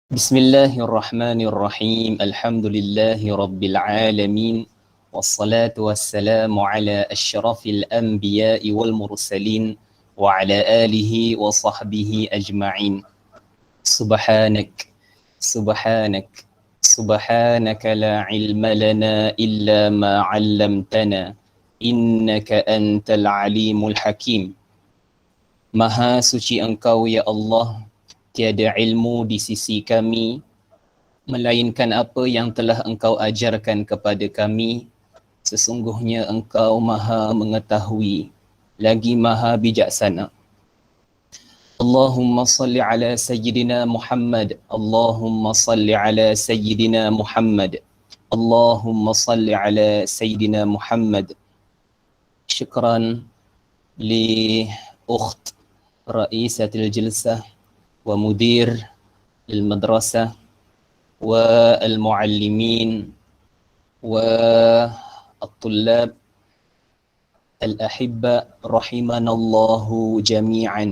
Bismillahirrahmanirrahim. Alhamdulillahi rabbil alamin. Wassalatu wassalamu ala asyrafil anbiya'i wal mursalin wa ala alihi wa sahbihi ajma'in. Subhanak, subhanak, subhanaka la ilma lana illa ma 'allamtana innaka antal alimul hakim. Maha suci Engkau ya Allah, tiada ilmu di sisi kami melainkan apa yang telah Engkau ajarkan kepada kami. Sesungguhnya Engkau Maha mengetahui lagi Maha bijaksana. Allahumma salli ala sayyidina Muhammad. Allahumma salli ala sayyidina Muhammad. Allahumma salli ala sayyidina Muhammad. Syukran li ukht ra'isatil jilsah ومدير المدرسة والمعلمين والطلاب الأحبة رحمنا الله جميعا.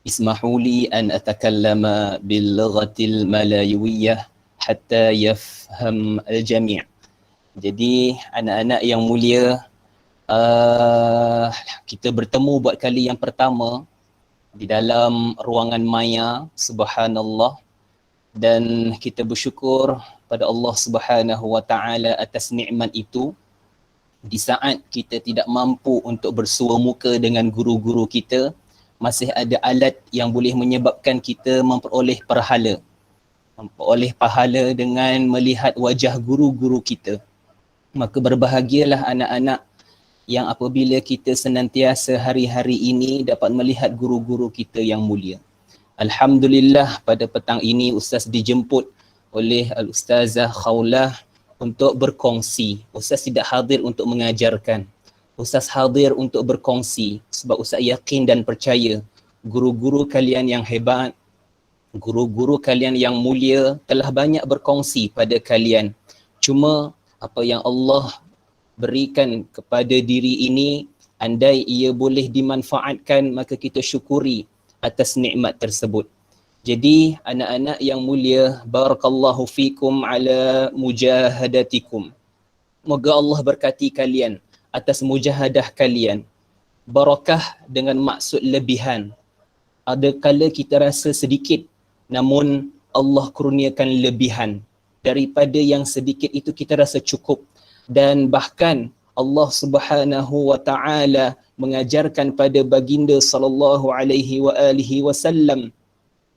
اسمحوا لي أن أتكلم باللغة الملايوية حتى يفهم الجميع. Jadi anak-anak yang mulia, kita bertemu buat kali yang pertama di dalam ruangan maya, subhanallah, dan kita bersyukur pada Allah Subhanahu wa taala atas nikmat itu. Di saat kita tidak mampu untuk bersua muka dengan guru-guru kita, masih ada alat yang boleh menyebabkan kita memperoleh pahala dengan melihat wajah guru-guru kita. Maka berbahagialah anak-anak yang apabila kita senantiasa hari-hari ini dapat melihat guru-guru kita yang mulia. Alhamdulillah, pada petang ini Ustaz dijemput oleh Al-Ustazah Khawlah untuk berkongsi. Ustaz tidak hadir untuk mengajarkan. Ustaz hadir untuk berkongsi sebab Ustaz yakin dan percaya guru-guru kalian yang hebat, guru-guru kalian yang mulia telah banyak berkongsi pada kalian. Cuma apa yang Allah berikan kepada diri ini, andai ia boleh dimanfaatkan, maka kita syukuri atas nikmat tersebut. Jadi anak-anak yang mulia, barakallahu fikum ala mujahadatikum. Moga Allah berkati kalian atas mujahadah kalian. Barakah dengan maksud lebihan. Ada kala kita rasa sedikit, namun Allah kurniakan lebihan. Daripada yang sedikit itu kita rasa cukup. Dan bahkan Allah Subhanahu wa taala mengajarkan pada baginda sallallahu alaihi wa alihi wasallam,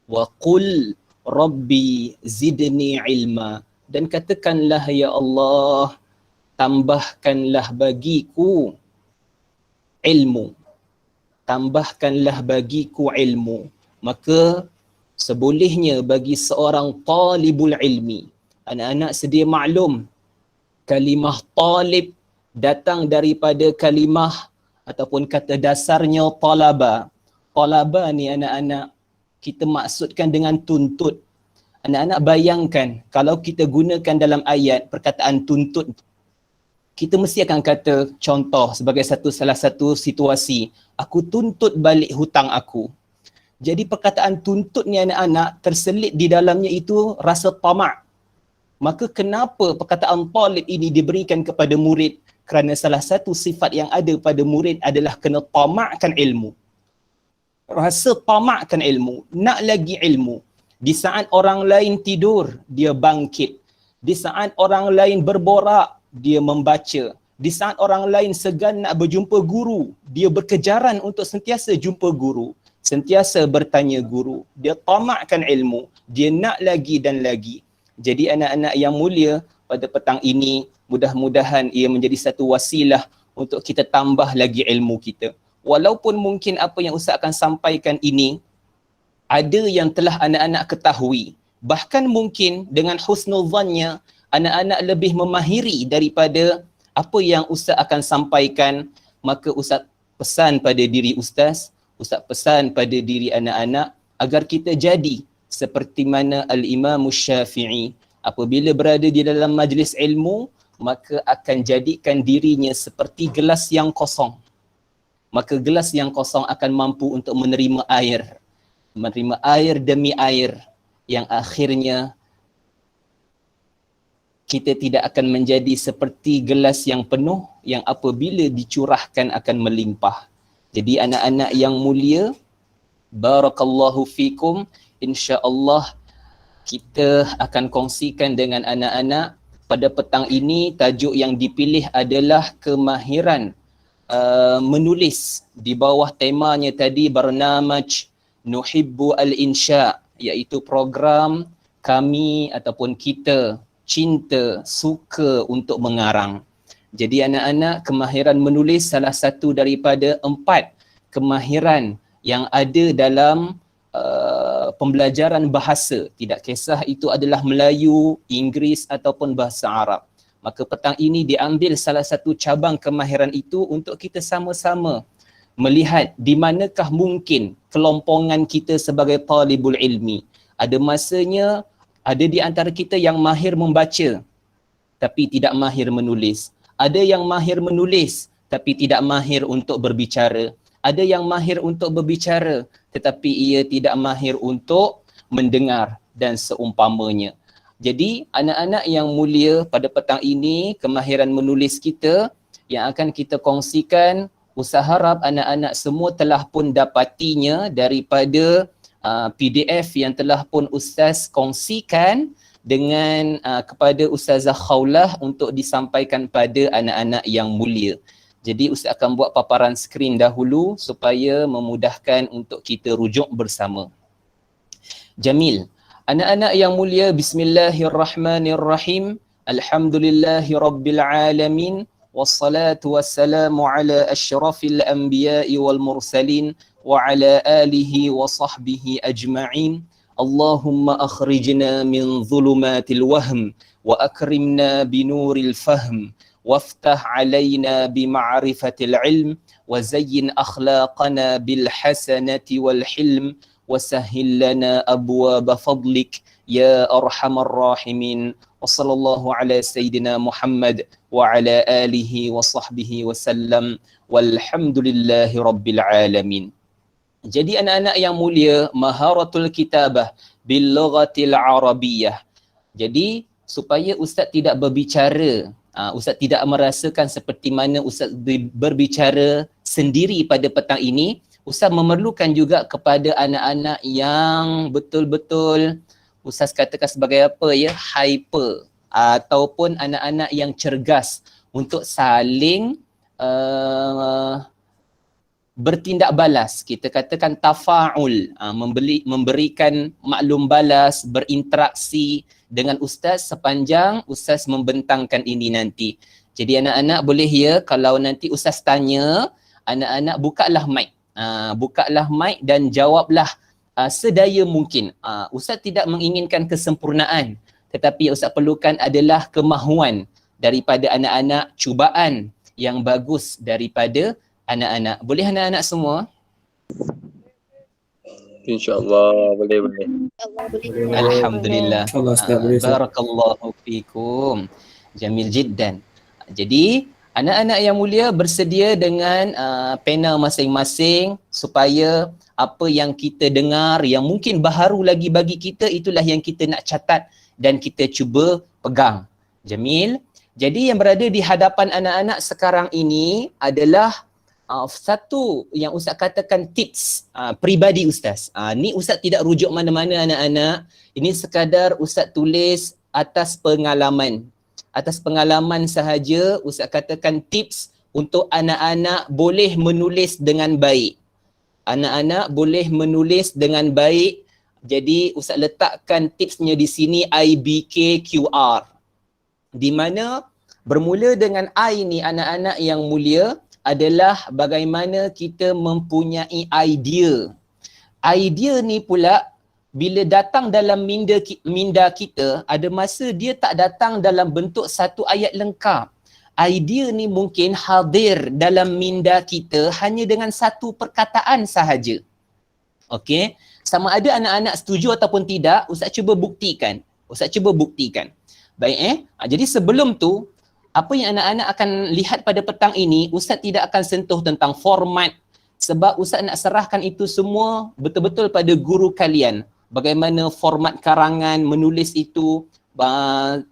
wa qul rabbi zidni ilma, dan katakanlah ya Allah, tambahkanlah bagiku ilmu, tambahkanlah bagiku ilmu. Maka sebolehnya bagi seorang talibul ilmi, anak-anak sedia maklum, kalimah talib datang daripada kalimah ataupun kata dasarnya talaba. Talaba ni anak-anak kita maksudkan dengan tuntut. Anak-anak bayangkan kalau kita gunakan dalam ayat perkataan tuntut, kita mesti akan kata contoh sebagai salah satu situasi, aku tuntut balik hutang aku. Jadi perkataan tuntut ni anak-anak terselit di dalamnya itu rasa tamak. Maka kenapa perkataan talib ini diberikan kepada murid? Kerana salah satu sifat yang ada pada murid adalah kena tamakkan ilmu. Rasa tamakkan ilmu, nak lagi ilmu. Di saat orang lain tidur, dia bangkit. Di saat orang lain berborak, dia membaca. Di saat orang lain segan nak berjumpa guru, dia berkejaran untuk sentiasa jumpa guru, sentiasa bertanya guru. Dia tamakkan ilmu, dia nak lagi dan lagi. Jadi anak-anak yang mulia, pada petang ini mudah-mudahan ia menjadi satu wasilah untuk kita tambah lagi ilmu kita. Walaupun mungkin apa yang Ustaz akan sampaikan ini ada yang telah anak-anak ketahui, bahkan mungkin dengan husnul dhannya anak-anak lebih memahiri daripada apa yang Ustaz akan sampaikan. Maka Ustaz pesan pada diri Ustaz pesan pada diri anak-anak agar kita jadi seperti mana Al-Imam Syafi'i apabila berada di dalam majlis ilmu, maka akan jadikan dirinya seperti gelas yang kosong. Maka gelas yang kosong akan mampu untuk menerima air demi air. yang akhirnya kita tidak akan menjadi seperti gelas yang penuh yang apabila dicurahkan akan melimpah. Jadi anak-anak yang mulia, barakallahu fikum, insya-Allah kita akan kongsikan dengan anak-anak pada petang ini. Tajuk yang dipilih adalah kemahiran menulis. Di bawah temanya tadi Barnamaj Nuhibbu al-Insya, iaitu program kami ataupun kita cinta, suka untuk mengarang. Jadi anak-anak, kemahiran menulis salah satu daripada 4 kemahiran yang ada dalam pembelajaran bahasa. Tidak kisah itu adalah Melayu, Inggeris ataupun bahasa Arab. Maka petang ini diambil salah satu cabang kemahiran itu untuk kita sama-sama melihat di manakah mungkin kelompongan kita sebagai talibul ilmi. Ada masanya ada di antara kita yang mahir membaca tapi tidak mahir menulis. Ada yang mahir menulis tapi tidak mahir untuk berbicara. Ada yang mahir untuk berbicara tetapi ia tidak mahir untuk mendengar dan seumpamanya. Jadi anak-anak yang mulia, pada petang ini kemahiran menulis kita yang akan kita kongsikan, usaha harap anak-anak semua telah pun dapatinya daripada PDF yang telah pun Ustaz kongsikan dengan kepada Ustazah Khawlah untuk disampaikan pada anak-anak yang mulia. Jadi Ustaz akan buat paparan skrin dahulu supaya memudahkan untuk kita rujuk bersama. Jamil. Anak-anak yang mulia, bismillahirrahmanirrahim. Alhamdulillahi rabbil alamin. Wassalatu wassalamu ala asyrafil anbiya'i wal mursalin wa ala alihi wa sahbihi ajma'in. Allahumma akhrijna min dhulumatil wahm wa akrimna binuril fahm وافتح علينا بمعرفة العلم وزين أخلاقنا بالحسنة والحلم وسهل لنا أبواب فضلك يا أرحم الراحمين وصلى الله على سيدنا محمد وعلى آله وصحبه وسلم والحمد لله رب العالمين. Jadi anak-anak yang mulia, maharatul kitabah bil lughatil arabiyyah. Jadi supaya Ustaz tidak berbicara, Ustaz tidak merasakan seperti mana Ustaz berbicara sendiri pada petang ini, Ustaz memerlukan juga kepada anak-anak yang betul-betul Ustaz katakan sebagai apa ya, hyper ataupun anak-anak yang cergas untuk saling bertindak balas. Kita katakan tafa'ul, memberikan maklum balas, berinteraksi dengan Ustaz sepanjang Ustaz membentangkan ini nanti. Jadi anak-anak boleh ya, kalau nanti Ustaz tanya, anak-anak bukalah mic. Bukalah mic dan jawablah sedaya mungkin. Ustaz tidak menginginkan kesempurnaan, tetapi Ustaz perlukan adalah kemahuan daripada anak-anak, cubaan yang bagus daripada anak-anak. Boleh anak-anak semua? InsyaAllah boleh. Alhamdulillah. Barakallahu fikum. Jamil jiddan. Jadi anak-anak yang mulia bersedia dengan pena masing-masing supaya apa yang kita dengar yang mungkin baharu lagi bagi kita, itulah yang kita nak catat dan kita cuba pegang. Jamil. Jadi yang berada di hadapan anak-anak sekarang ini adalah satu yang Ustaz katakan tips peribadi Ustaz. Ni Ustaz tidak rujuk mana-mana anak-anak. Ini sekadar Ustaz tulis atas pengalaman. Atas pengalaman sahaja Ustaz katakan tips untuk anak-anak boleh menulis dengan baik. Anak-anak boleh menulis dengan baik. Jadi Ustaz letakkan tipsnya di sini IBK QR. Di mana bermula dengan I ni anak-anak yang mulia adalah bagaimana kita mempunyai idea. Idea ni pula bila datang dalam minda kita, ada masa dia tak datang dalam bentuk satu ayat lengkap. Idea ni mungkin hadir dalam minda kita hanya dengan satu perkataan sahaja. Okey, sama ada anak-anak setuju ataupun tidak, Ustaz cuba buktikan. Baik jadi sebelum tu, apa yang anak-anak akan lihat pada petang ini, Ustaz tidak akan sentuh tentang format sebab Ustaz nak serahkan itu semua betul-betul pada guru kalian. bagaimana format karangan menulis itu,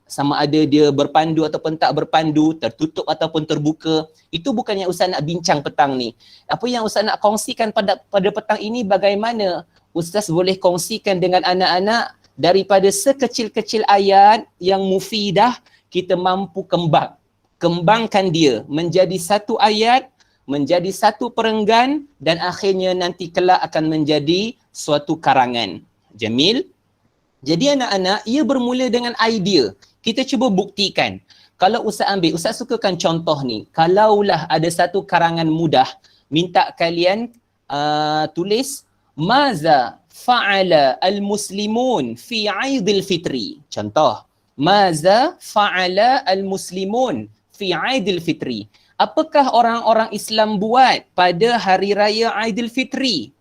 sama ada dia berpandu ataupun tak berpandu, tertutup ataupun terbuka. Itu bukan yang Ustaz nak bincang petang ni. Apa yang Ustaz nak kongsikan pada petang ini, bagaimana Ustaz boleh kongsikan dengan anak-anak daripada sekecil-kecil ayat yang mufidah, kita mampu kembangkan dia menjadi satu ayat, menjadi satu perenggan, dan akhirnya nanti kelak akan menjadi suatu karangan. Jamil. Jadi anak-anak, ia bermula dengan idea. Kita cuba buktikan. Kalau Ustaz ambil, Ustaz sukakan contoh ni. Kalaulah ada satu karangan mudah, minta kalian tulis maza fa'ala al-muslimun fi 'aidil fitri. Contoh, maza fa'ala al-muslimun fi 'aidil fitri. Apakah orang-orang Islam buat pada hari raya Aidil Fitri?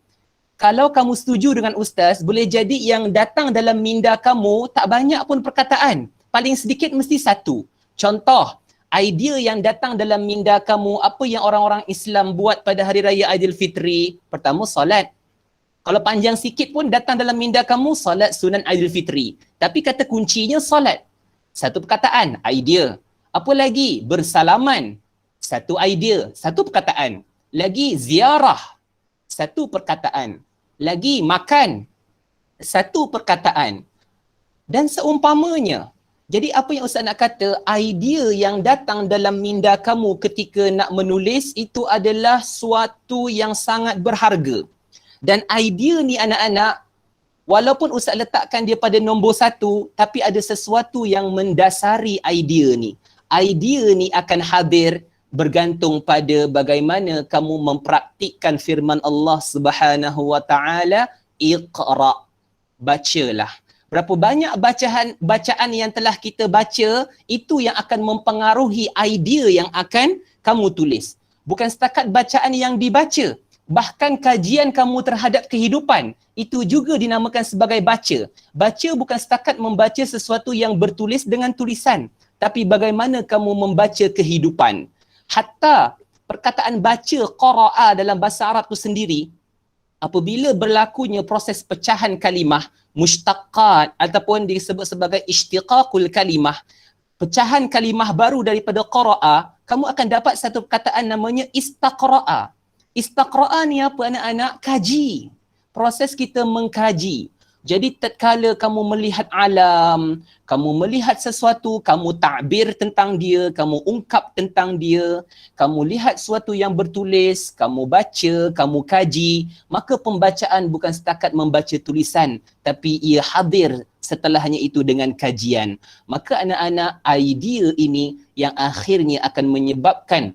Kalau kamu setuju dengan Ustaz, boleh jadi yang datang dalam minda kamu tak banyak pun perkataan. Paling sedikit mesti satu. Contoh, idea yang datang dalam minda kamu, apa yang orang-orang Islam buat pada hari raya Aidil Fitri? Pertama, solat. Kalau panjang sikit pun datang dalam minda kamu, solat sunan Aidil Fitri. Tapi kata kuncinya solat. Satu perkataan, idea. Apa lagi? Bersalaman. Satu idea, satu perkataan. Lagi ziarah, satu perkataan. Lagi makan, satu perkataan. Dan seumpamanya. Jadi apa yang Ustaz nak kata, idea yang datang dalam minda kamu ketika nak menulis itu adalah suatu yang sangat berharga. Dan idea ni anak-anak, walaupun Ustaz letakkan dia pada nombor 1, tapi ada sesuatu yang mendasari idea ni. Idea ni akan hadir bergantung pada bagaimana kamu mempraktikkan firman Allah Subhanahu wa taala, iqra, bacalah. Berapa banyak bacaan yang telah kita baca, itu yang akan mempengaruhi idea yang akan kamu tulis. Bukan setakat bacaan yang dibaca, bahkan kajian kamu terhadap kehidupan, itu juga dinamakan sebagai baca. Baca bukan setakat membaca sesuatu yang bertulis dengan tulisan, tapi bagaimana kamu membaca kehidupan. Hatta perkataan baca, qara'a dalam bahasa Arab tu sendiri, apabila berlakunya proses pecahan kalimah, mushtaqat ataupun disebut sebagai ishtiqaqul kalimah, pecahan kalimah baru daripada qara'a, kamu akan dapat satu perkataan namanya istaqra'a. Istaqra'a ni apa anak-anak? Kaji. Proses kita mengkaji. Jadi tatkala kamu melihat alam, kamu melihat sesuatu, kamu takbir tentang dia, kamu ungkap tentang dia, kamu lihat sesuatu yang bertulis, kamu baca, kamu kaji, maka pembacaan bukan setakat membaca tulisan, tapi ia hadir setelahnya itu dengan kajian. Maka anak-anak, idea ini yang akhirnya akan menyebabkan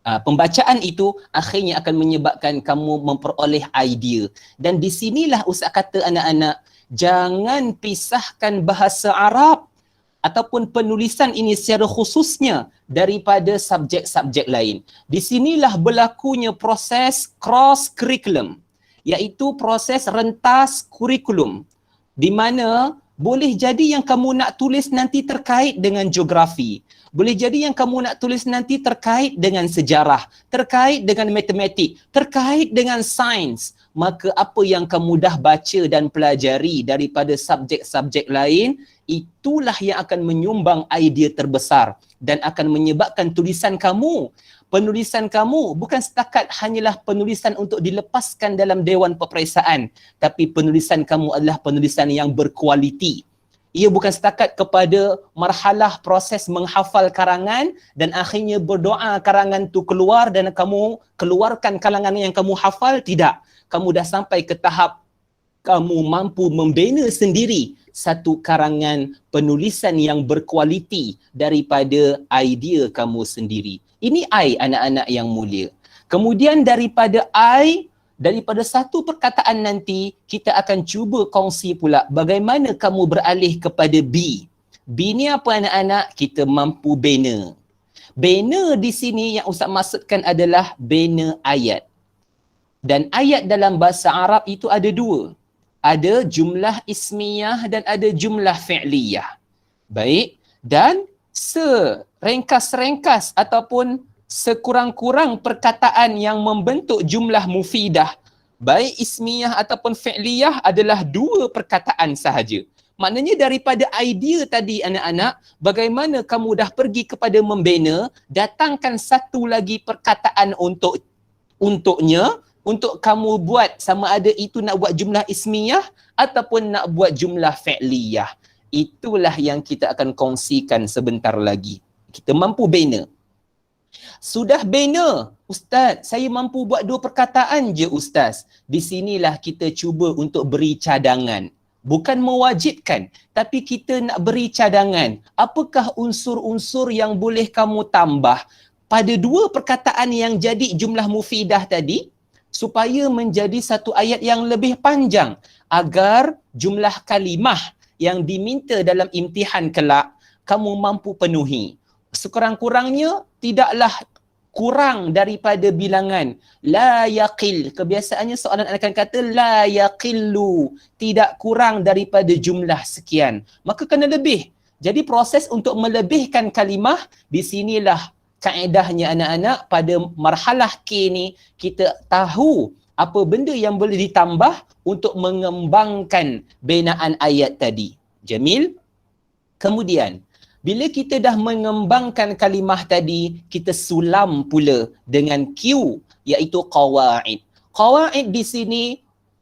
pembacaan itu akhirnya akan menyebabkan kamu memperoleh idea. Dan di sinilah Ustaz kata anak-anak, jangan pisahkan bahasa Arab ataupun penulisan ini secara khususnya daripada subjek-subjek lain. Di sinilah berlakunya proses cross curriculum, iaitu proses rentas kurikulum, di mana boleh jadi yang kamu nak tulis nanti terkait dengan geografi. Boleh jadi yang kamu nak tulis nanti terkait dengan sejarah, terkait dengan matematik, terkait dengan sains. Maka apa yang kamu dah baca dan pelajari daripada subjek-subjek lain, itulah yang akan menyumbang idea terbesar dan akan menyebabkan tulisan kamu, penulisan kamu bukan setakat hanyalah penulisan untuk dilepaskan dalam Dewan Peperiksaan, tapi penulisan kamu adalah penulisan yang berkualiti. Ia bukan setakat kepada marhalah proses menghafal karangan dan akhirnya berdoa karangan tu keluar dan kamu keluarkan karangan yang kamu hafal. Tidak. Kamu dah sampai ke tahap kamu mampu membina sendiri satu karangan penulisan yang berkualiti daripada idea kamu sendiri. Ini I, anak-anak yang mulia. Kemudian daripada satu perkataan nanti, kita akan cuba kongsi pula bagaimana kamu beralih kepada B. B ni apa anak-anak? Kita mampu bina. Bina di sini yang Ustaz maksudkan adalah bina ayat. Dan ayat dalam bahasa Arab itu ada dua. Ada jumlah ismiyah dan ada jumlah fi'liyah. Baik. Dan serengkas-rengkas ataupun sekurang-kurang perkataan yang membentuk jumlah mufidah baik ismiyah ataupun fi'liyah adalah dua perkataan sahaja. Maknanya daripada idea tadi anak-anak, bagaimana kamu dah pergi kepada membina, datangkan satu lagi perkataan untuknya, untuk kamu buat sama ada itu nak buat jumlah ismiyah ataupun nak buat jumlah fi'liyah. Itulah yang kita akan kongsikan sebentar lagi. Kita mampu bina. Sudah bina, Ustaz, saya mampu buat dua perkataan je Ustaz. Di sinilah kita cuba untuk beri cadangan. Bukan mewajibkan, tapi kita nak beri cadangan. Apakah unsur-unsur yang boleh kamu tambah pada dua perkataan yang jadi jumlah mufidah tadi, supaya menjadi satu ayat yang lebih panjang, agar jumlah kalimah yang diminta dalam imtihan kelak, kamu mampu penuhi. Sekurang-kurangnya, tidaklah kurang daripada bilangan la yaqil. Kebiasaannya soalan akan kata la yaqillu, tidak kurang daripada jumlah sekian, maka kena lebih. Jadi proses untuk melebihkan kalimah, di sinilah kaedahnya anak-anak. Pada marhalah K ni kita tahu apa benda yang boleh ditambah untuk mengembangkan binaan ayat tadi. Jamil. Kemudian bila kita dah mengembangkan kalimah tadi, kita sulam pula dengan Q, iaitu qawaid. Qawaid di sini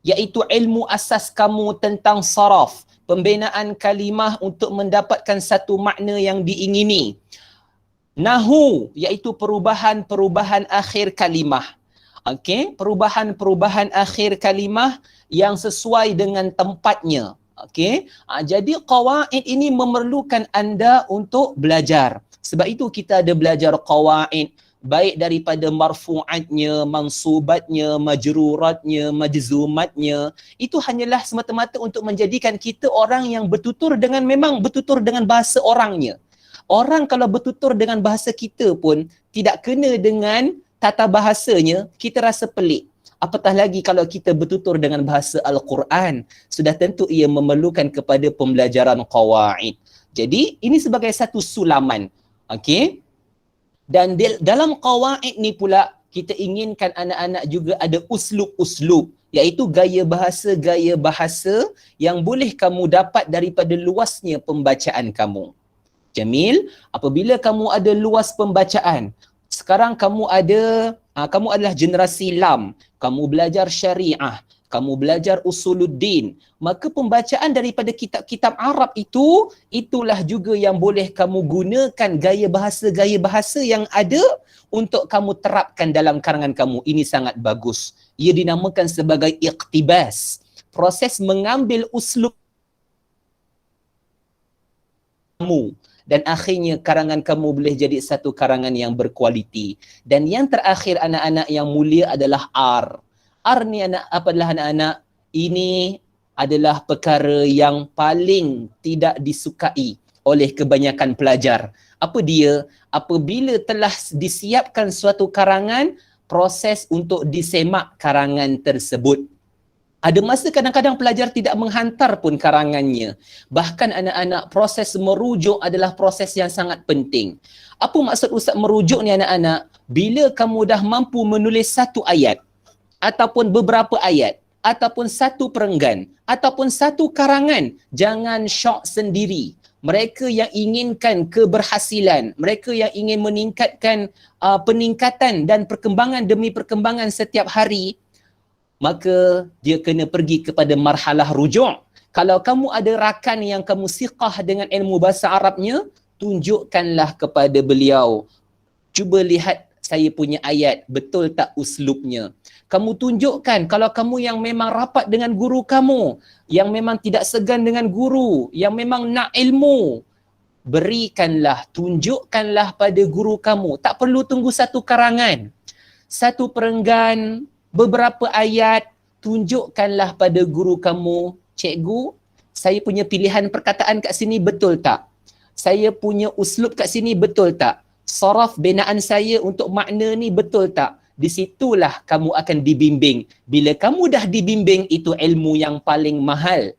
iaitu ilmu asas kamu tentang saraf, pembinaan kalimah untuk mendapatkan satu makna yang diingini. Nahu, iaitu perubahan-perubahan akhir kalimah. Okey, perubahan-perubahan akhir kalimah yang sesuai dengan tempatnya. Okey, jadi qawaid ini memerlukan anda untuk belajar. Sebab itu kita ada belajar qawaid, baik daripada marfu'atnya, mansubatnya, majruratnya, majzumatnya. Itu hanyalah semata-mata untuk menjadikan kita orang yang bertutur dengan, memang bertutur dengan bahasa orangnya. Orang kalau bertutur dengan bahasa kita pun tidak kena dengan tata bahasanya, kita rasa pelik. Apatah lagi kalau kita bertutur dengan bahasa Al-Quran, sudah tentu ia memerlukan kepada pembelajaran qawaid. Jadi ini sebagai satu sulaman. Okey. Dan dalam qawaid ni pula kita inginkan anak-anak juga ada uslub-uslub, iaitu gaya bahasa yang boleh kamu dapat daripada luasnya pembacaan kamu. Jamil, apabila kamu ada luas pembacaan, sekarang kamu adalah generasi lam, kamu belajar syariah, kamu belajar usuluddin, maka pembacaan daripada kitab-kitab Arab itulah juga yang boleh kamu gunakan gaya bahasa yang ada untuk kamu terapkan dalam karangan kamu. Ini sangat bagus. Ia dinamakan sebagai iqtibas, proses mengambil uslub kamu, dan akhirnya karangan kamu boleh jadi satu karangan yang berkualiti. Dan yang terakhir anak-anak yang mulia adalah R. R ni anak-anak, ini adalah perkara yang paling tidak disukai oleh kebanyakan pelajar. Apa dia? Apabila telah disiapkan suatu karangan, proses untuk disemak karangan tersebut. Ada masa kadang-kadang pelajar tidak menghantar pun karangannya. Bahkan anak-anak, proses merujuk adalah proses yang sangat penting. Apa maksud Ustaz merujuk ni anak-anak? Bila kamu dah mampu menulis satu ayat, ataupun beberapa ayat, ataupun satu perenggan, ataupun satu karangan, jangan syok sendiri. Mereka yang inginkan keberhasilan, mereka yang ingin meningkatkan peningkatan dan perkembangan demi perkembangan setiap hari, maka dia kena pergi kepada marhalah rujuk. Kalau kamu ada rakan yang kamu siqah dengan ilmu bahasa Arabnya, tunjukkanlah kepada beliau. Cuba lihat saya punya ayat, betul tak uslubnya? Kamu tunjukkan, kalau kamu yang memang rapat dengan guru kamu, yang memang tidak segan dengan guru, yang memang nak ilmu, berikanlah, tunjukkanlah pada guru kamu. Tak perlu tunggu satu karangan, satu perenggan, beberapa ayat, tunjukkanlah pada guru kamu, cikgu, saya punya pilihan perkataan kat sini betul tak? Saya punya uslub kat sini betul tak? Saraf binaan saya untuk makna ni betul tak? Di situlah kamu akan dibimbing. Bila kamu dah dibimbing, itu ilmu yang paling mahal.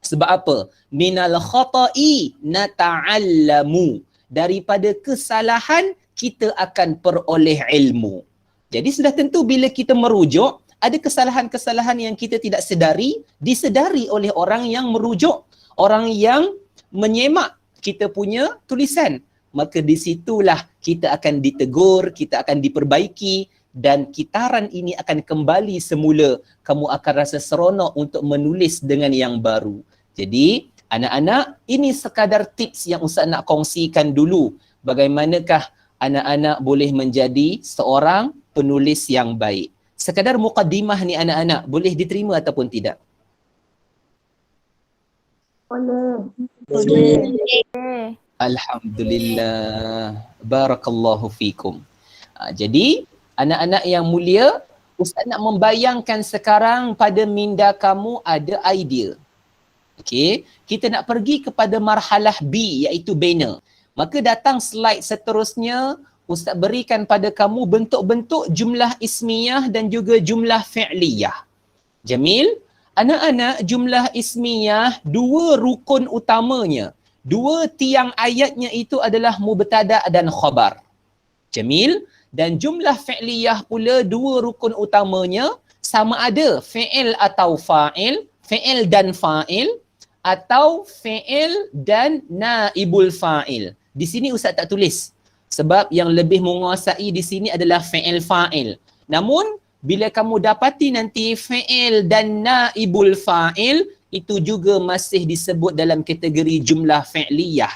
Sebab apa? Minal khata'i nata'allamu. Daripada kesalahan, kita akan peroleh ilmu. Jadi sudah tentu bila kita merujuk, Ada kesalahan-kesalahan yang kita tidak sedari, disedari oleh orang yang merujuk, orang yang menyemak kita punya tulisan. Maka di situlah kita akan ditegur, kita akan diperbaiki dan kitaran ini akan kembali semula. Kamu akan rasa seronok untuk menulis dengan yang baru. Jadi, anak-anak, ini sekadar tips yang Ustaz nak kongsikan dulu. Bagaimanakah anak-anak boleh menjadi seorang penulis yang baik. Sekadar muqaddimah ni anak-anak, boleh diterima ataupun tidak? Boleh. Boleh. Alhamdulillah. Barakallahu fikum. Jadi, anak-anak yang mulia, Ustaz nak membayangkan sekarang pada minda kamu ada idea. Okey, kita nak pergi kepada marhalah B iaitu banner. Maka datang slide seterusnya, Ustaz berikan pada kamu bentuk-bentuk jumlah ismiyah dan juga jumlah fi'liyah. Jamil? Anak-anak, jumlah ismiyah, dua rukun utamanya. Dua tiang ayatnya itu adalah mubtada' dan khabar. Jamil? Dan jumlah fi'liyah pula dua rukun utamanya sama ada fi'il atau fa'il, fi'il dan fa'il, atau fi'il dan naibul fa'il. Di sini Ustaz tak tulis. Sebab yang lebih menguasai di sini adalah fi'il fa'il. Namun, bila kamu dapati nanti fi'il dan naibul fa'il, itu juga masih disebut dalam kategori jumlah fi'liyah.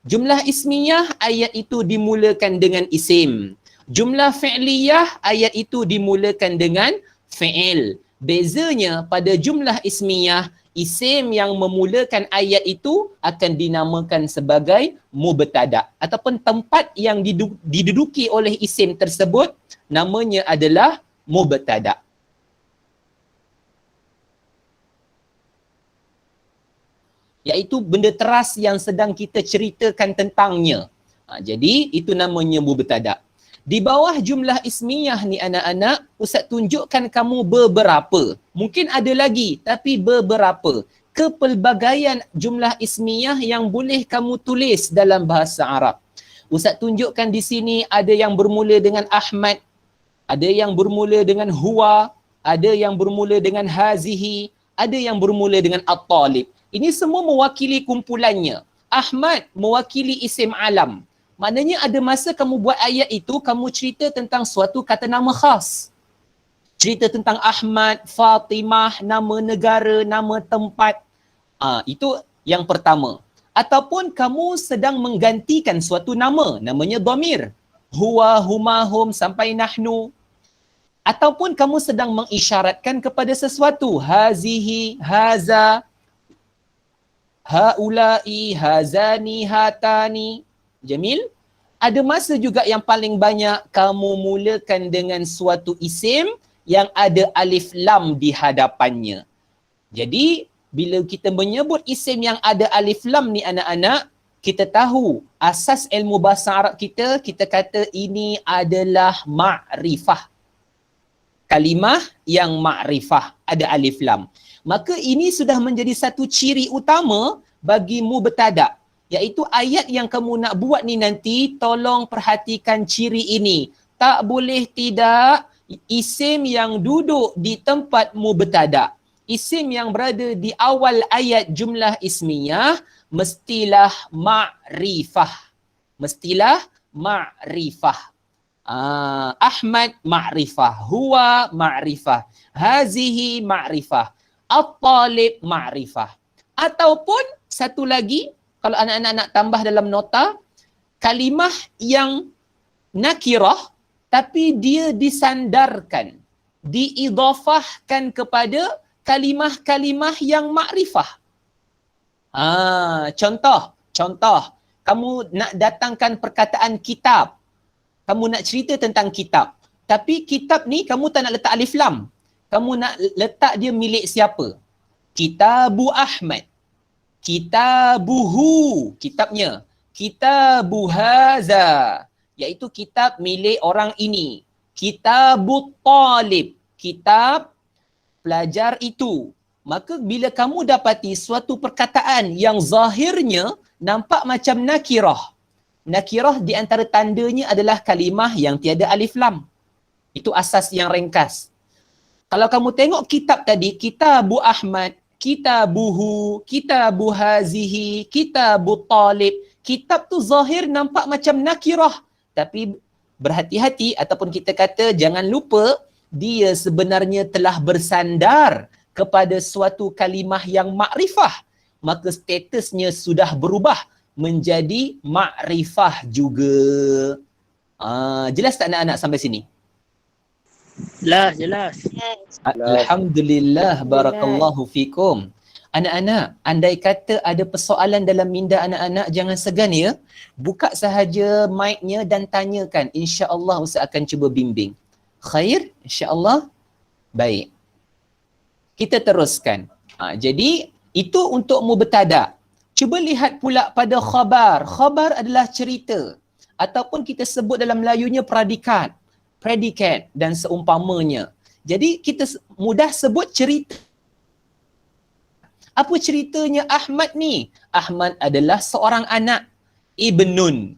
Jumlah ismiyah, ayat itu dimulakan dengan isim. Jumlah fi'liyah, ayat itu dimulakan dengan fi'il. Bezanya pada jumlah ismiyah, isim yang memulakan ayat itu akan dinamakan sebagai mubtada' ataupun tempat yang diduduki oleh isim tersebut namanya adalah mubtada'. Iaitu benda teras yang sedang kita ceritakan tentangnya. Jadi itu namanya mubtada'. Di bawah jumlah ismiyah ni anak-anak, Ustaz tunjukkan kamu beberapa. Mungkin ada lagi, tapi beberapa kepelbagaian jumlah ismiyah yang boleh kamu tulis dalam bahasa Arab. Ustaz tunjukkan di sini ada yang bermula dengan Ahmad, ada yang bermula dengan huwa, ada yang bermula dengan hazihi, ada yang bermula dengan at-talib. Ini semua mewakili kumpulannya. Ahmad mewakili isim alam. Maknanya ada masa kamu buat ayat itu, kamu cerita tentang suatu kata nama khas. Cerita tentang Ahmad, Fatimah, nama negara, nama tempat. Itu yang pertama. Ataupun kamu sedang menggantikan suatu nama, namanya dhamir. Huwa, huma, hum, sampai nahnu. Ataupun kamu sedang mengisyaratkan kepada sesuatu. Hazihi, haza, haulai, hazani, hatani. Jamil? Ada masa juga yang paling banyak kamu mulakan dengan suatu isim yang ada alif lam di hadapannya. Jadi, bila kita menyebut isim yang ada alif lam ni anak-anak, kita tahu asas ilmu bahasa Arab kita kata ini adalah ma'rifah. Kalimah yang ma'rifah, ada alif lam. Maka ini sudah menjadi satu ciri utama bagi mubtada'. Iaitu ayat yang kamu nak buat ni nanti, tolong perhatikan ciri ini. Tak boleh tidak isim yang duduk di tempat mubtada'. Isim yang berada di awal ayat jumlah ismiyah, mestilah ma'rifah. Mestilah ma'rifah. Ahmad ma'rifah. Huwa ma'rifah. Hazihi ma'rifah. At-talib ma'rifah. Ataupun satu lagi, kalau anak-anak nak tambah dalam nota, kalimah yang nakirah tapi dia disandarkan, diidhafahkan kepada kalimah-kalimah yang makrifah. Contoh, kamu nak datangkan perkataan kitab. Kamu nak cerita tentang kitab. Tapi kitab ni kamu tak nak letak alif lam. Kamu nak letak dia milik siapa? Kitabu Ahmad. Kitabuhu, kitabnya. Kitabu haza, iaitu kitab milik orang ini. Kitabu talib, kitab pelajar itu. Maka bila kamu dapati suatu perkataan yang zahirnya nampak macam nakirah. Nakirah di antara tandanya adalah kalimah yang tiada alif lam. Itu asas yang ringkas. Kalau kamu tengok kitab tadi, Kitabu Ahmad, Kitabuhu, Kitabu Hazihi, Kitabu Talib, kitab tu zahir nampak macam nakirah. Tapi berhati-hati ataupun kita kata jangan lupa dia sebenarnya telah bersandar kepada suatu kalimah yang makrifah. Maka statusnya sudah berubah menjadi makrifah juga. Jelas tak anak-anak sampai sini? Jelas. Alhamdulillah, barakallahu fikum. Anak-anak, andai kata ada persoalan dalam minda anak-anak, jangan segan ya. Buka sahaja mic-nya dan tanyakan. InsyaAllah Ustaz akan cuba bimbing. Khair? InsyaAllah? Baik. Kita teruskan. Jadi, itu untuk mubtada. Cuba lihat pula pada khabar. Khabar adalah cerita. Ataupun kita sebut dalam Melayunya predikat dan seumpamanya. Jadi kita mudah sebut cerita. Apa ceritanya Ahmad ni? Ahmad adalah seorang anak. Ibnun.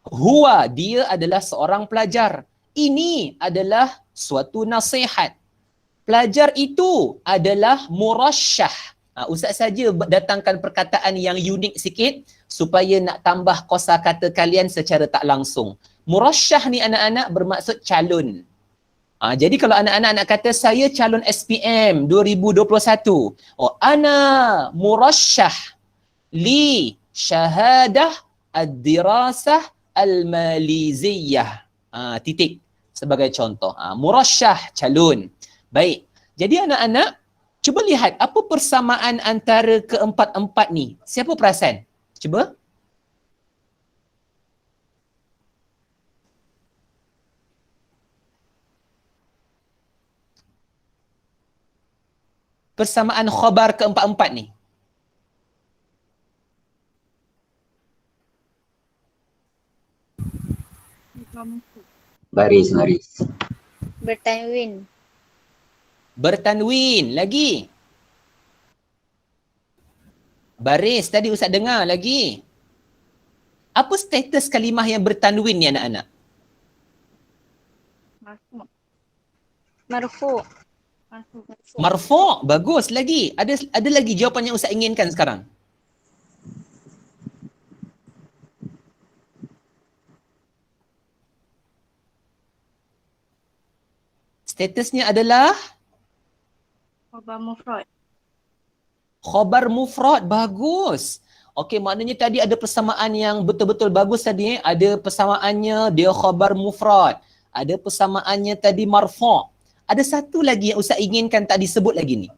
Huwa, dia adalah seorang pelajar. Ini adalah suatu nasihat. Pelajar itu adalah murasyah. Ustaz saja datangkan perkataan yang unik sikit supaya nak tambah kosakata kalian secara tak langsung. Murasyah ni anak-anak bermaksud calon. Jadi kalau anak-anak nak kata saya calon SPM 2021. Ana murasyah li syahadah ad-dirasah al-maliziyah. Titik sebagai contoh. Murasyah calon. Baik. Jadi anak-anak cuba lihat apa persamaan antara keempat-empat ni. Siapa perasan? Cuba. Persamaan khabar keempat-empat ni. Baris. Bertanwin. Lagi. Baris. Tadi Ustaz dengar lagi. Apa status kalimah yang bertanwin ni anak-anak? Marfu. Marfu'. Bagus lagi. Ada lagi jawapan yang Ustaz inginkan sekarang? Statusnya adalah khabar mufrad. Bagus. Okey, maknanya tadi ada persamaan yang betul-betul bagus tadi. Ada persamaannya dia khabar mufrad. Ada persamaannya tadi marfu'. Ada satu lagi yang Ustaz inginkan tak disebut lagi ni.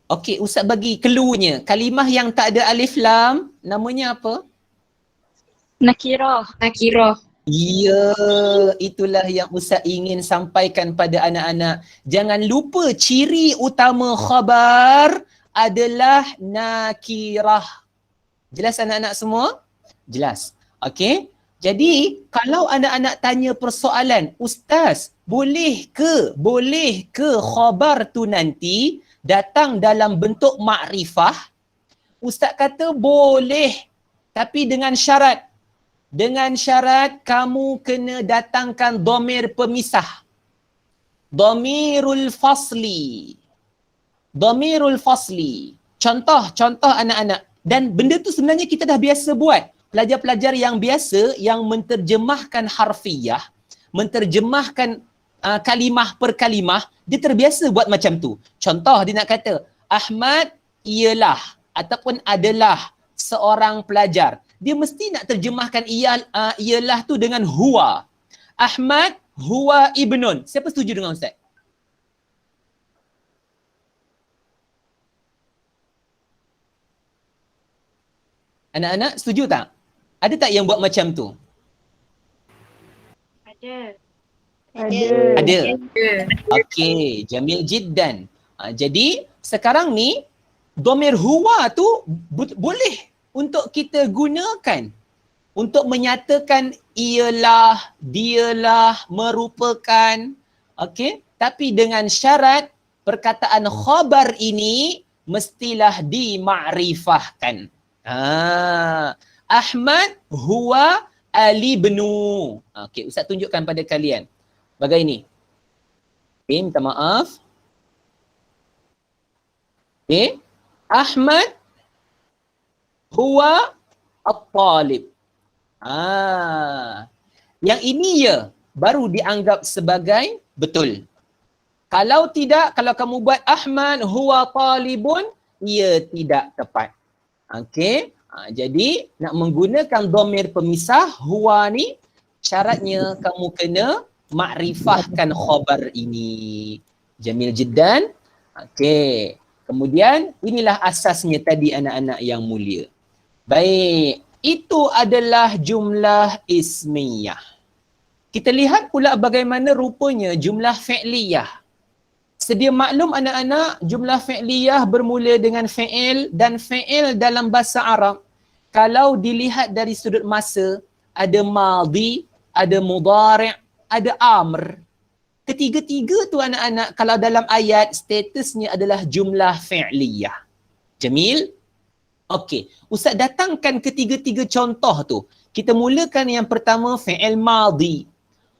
Okey, Ustaz bagi clue-nya. Kalimah yang tak ada alif lam, namanya apa? Nakirah. Ya, itulah yang Ustaz ingin sampaikan pada anak-anak. Jangan lupa ciri utama khabar adalah nakirah. Jelas anak-anak semua? Jelas. Okey. Jadi, kalau anak-anak tanya persoalan, Ustaz, boleh ke khabar tu nanti datang dalam bentuk makrifah? Ustaz kata boleh, tapi dengan syarat. Dengan syarat kamu kena datangkan dhamir pemisah. Dhamirul fasli. Contoh anak-anak. Dan benda tu sebenarnya kita dah biasa buat. Pelajar-pelajar yang biasa yang menterjemahkan harfiyah, menterjemahkan kalimah per kalimah, dia terbiasa buat macam tu. Contoh dia nak kata, Ahmad ialah ataupun adalah seorang pelajar. Dia mesti nak terjemahkan ialah tu dengan huwa. Ahmad huwa ibnun. Siapa setuju dengan Ustaz? Anak-anak setuju tak? Ada tak yang buat macam tu? Ada. Okey, jamil jiddan. Jadi sekarang ni dhamir huwa tu boleh untuk kita gunakan untuk menyatakan ialah, dialah, merupakan. Okey, tapi dengan syarat perkataan khabar ini mestilah dimakrifahkan. Ahmad huwa Alibnu. Okey, Ustaz tunjukkan pada kalian. Bagai ini. Okay, minta maaf. Okay. Ahmad huwa at-talib. Yang ini ya baru dianggap sebagai betul. Kalau tidak, kalau kamu buat Ahmad huwa talibun, ia tidak tepat. Okey. Jadi nak menggunakan dhamir pemisah huwa ni, syaratnya kamu kena makrifahkan khabar ini. Jamil jiddan. Okey. Kemudian inilah asasnya tadi anak-anak yang mulia. Baik, itu adalah jumlah ismiyah. Kita lihat pula bagaimana rupanya jumlah fi'liyah. Sedia maklum anak-anak, jumlah fi'liyah bermula dengan fi'il, dan fi'il dalam bahasa Arab, kalau dilihat dari sudut masa, ada madhi, ada mudhari', ada amr. Ketiga-tiga tu anak-anak, kalau dalam ayat, statusnya adalah jumlah fi'liyah. Jamil? Okey, Ustaz datangkan ketiga-tiga contoh tu. Kita mulakan yang pertama, fi'il madhi.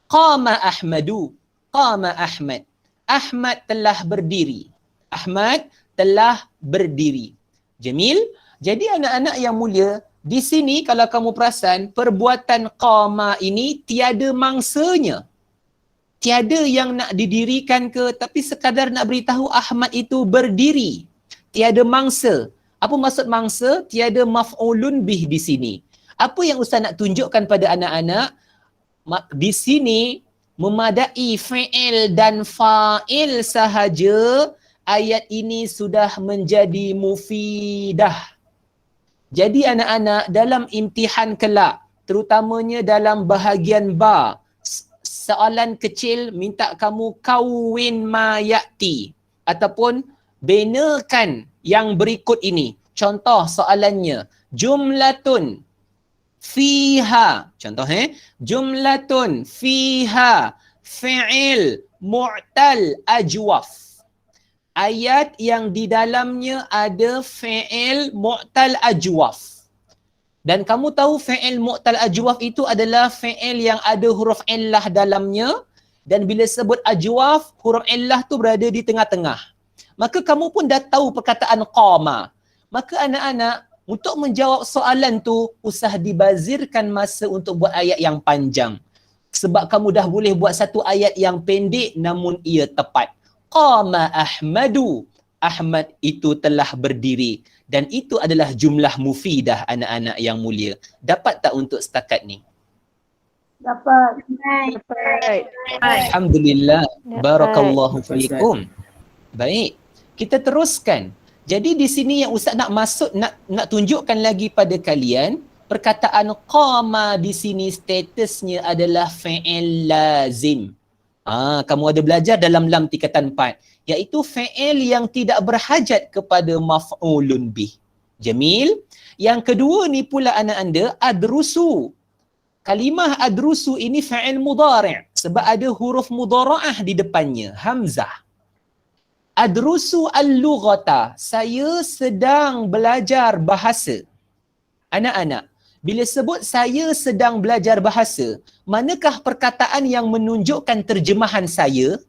Qama Ahmadu, qama Ahmad. Ahmad telah berdiri. Ahmad telah berdiri. Jamil? Jadi anak-anak yang mulia, di sini kalau kamu perasan, perbuatan qama ini tiada mangsanya. Tiada yang nak didirikan ke, tapi sekadar nak beritahu Ahmad itu berdiri. Tiada mangsa. Apa maksud mangsa? Tiada maf'ulun bih di sini. Apa yang Ustaz nak tunjukkan pada anak-anak? Di sini, memadai fi'il dan fa'il sahaja, ayat ini sudah menjadi mufidah. Jadi anak-anak dalam imtihan kelak, terutamanya dalam bahagian ba, soalan kecil minta kamu kawin ma ya'ti ataupun benakan yang berikut ini. Contoh soalannya, jumlatun fiha, contoh jumlatun fiha fi'il mu'tal ajwaf. Ayat yang di dalamnya ada fi'il mu'tal ajwaf. Dan kamu tahu fi'il mu'tal ajwaf itu adalah fi'il yang ada huruf illah dalamnya, dan bila sebut ajwaf, huruf illah tu berada di tengah-tengah. Maka kamu pun dah tahu perkataan qama. Maka anak-anak, untuk menjawab soalan tu, usah dibazirkan masa untuk buat ayat yang panjang. Sebab kamu dah boleh buat satu ayat yang pendek namun ia tepat. Qama Ahmadu. Ahmad itu telah berdiri. Dan itu adalah jumlah mufidah anak-anak yang mulia. Dapat tak untuk setakat ni? Dapat. Alhamdulillah. Barakallahu fiikum. Baik. Kita teruskan. Jadi di sini yang Ustaz nak masuk, nak tunjukkan lagi pada kalian, perkataan qama di sini statusnya adalah fi'il lazim. Kamu ada belajar dalam lam tingkatan 4, iaitu fi'il yang tidak berhajat kepada maf'ulun bih. Jamil. Yang kedua ni pula anak anda, adrusu. Kalimah adrusu ini fi'il mudhari' sebab ada huruf mudhara'ah di depannya, hamzah. Adrusu al-lughata, saya sedang belajar bahasa. Anak-anak, bila sebut saya sedang belajar bahasa, manakah perkataan yang menunjukkan terjemahan saya?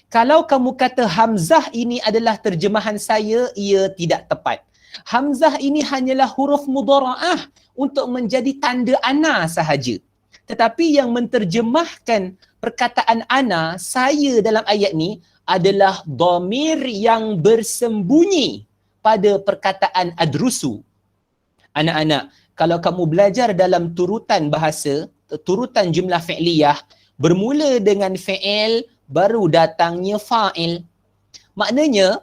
Kalau kamu kata hamzah ini adalah terjemahan saya, ia tidak tepat. Hamzah ini hanyalah huruf mudhara'ah untuk menjadi tanda ana sahaja. Tetapi yang menterjemahkan perkataan ana, saya dalam ayat ni, adalah dhamir yang bersembunyi pada perkataan adrusu. Anak-anak, kalau kamu belajar dalam turutan bahasa, turutan jumlah fi'liyah, bermula dengan fi'il, baru datangnya fa'il. Maknanya,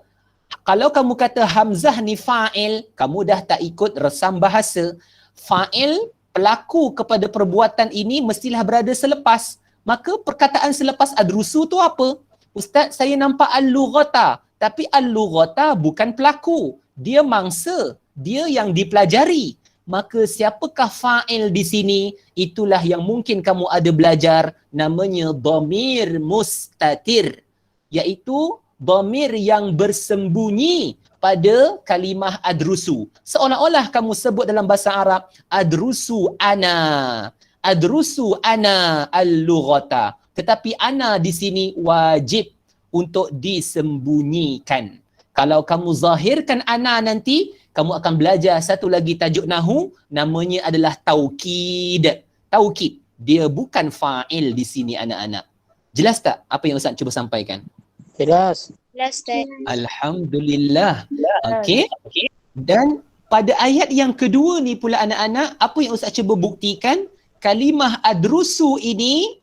kalau kamu kata hamzah ni fa'il, kamu dah tak ikut resam bahasa. Fa'il, pelaku kepada perbuatan ini mestilah berada selepas. Maka perkataan selepas adrusu tu apa? Ustaz, saya nampak al-lughata. Tapi al-lughata bukan pelaku. Dia mangsa. Dia yang dipelajari. Maka siapakah fa'il di sini? Itulah yang mungkin kamu ada belajar. Namanya dhamir mustatir. Iaitu dhamir yang bersembunyi pada kalimah adrusu. Seolah-olah kamu sebut dalam bahasa Arab, adrusu ana. adrusu ana al-lughata. Tetapi ana di sini wajib untuk disembunyikan. Kalau kamu zahirkan ana nanti, kamu akan belajar satu lagi tajuk nahu, namanya adalah taukid. Taukid. Dia bukan fa'il di sini anak-anak. Jelas tak apa yang Ustaz cuba sampaikan? Jelas. Jelas, Ustaz. Alhamdulillah. Okey. Dan pada ayat yang kedua ni pula anak-anak, apa yang Ustaz cuba buktikan? Kalimah adrusu ini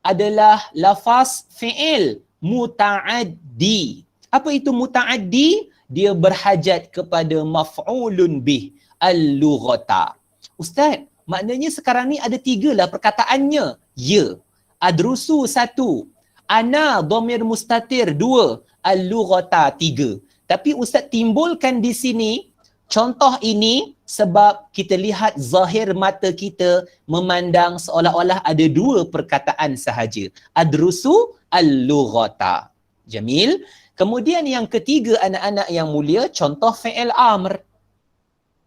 adalah lafaz fi'il muta'addi. Apa itu muta'addi? Dia berhajat kepada maf'ulun bih, al-lughata. Ustaz, maknanya sekarang ni ada 3 lah perkataannya. Ya. Adrusu 1. Ana dhamir mustatir 2. Al-lughata 3. Tapi Ustaz timbulkan di sini contoh ini sebab kita lihat zahir mata kita memandang seolah-olah ada 2 perkataan sahaja. Adrusu al-lughata. Jamil. Kemudian yang ketiga anak-anak yang mulia, contoh fi'il amr.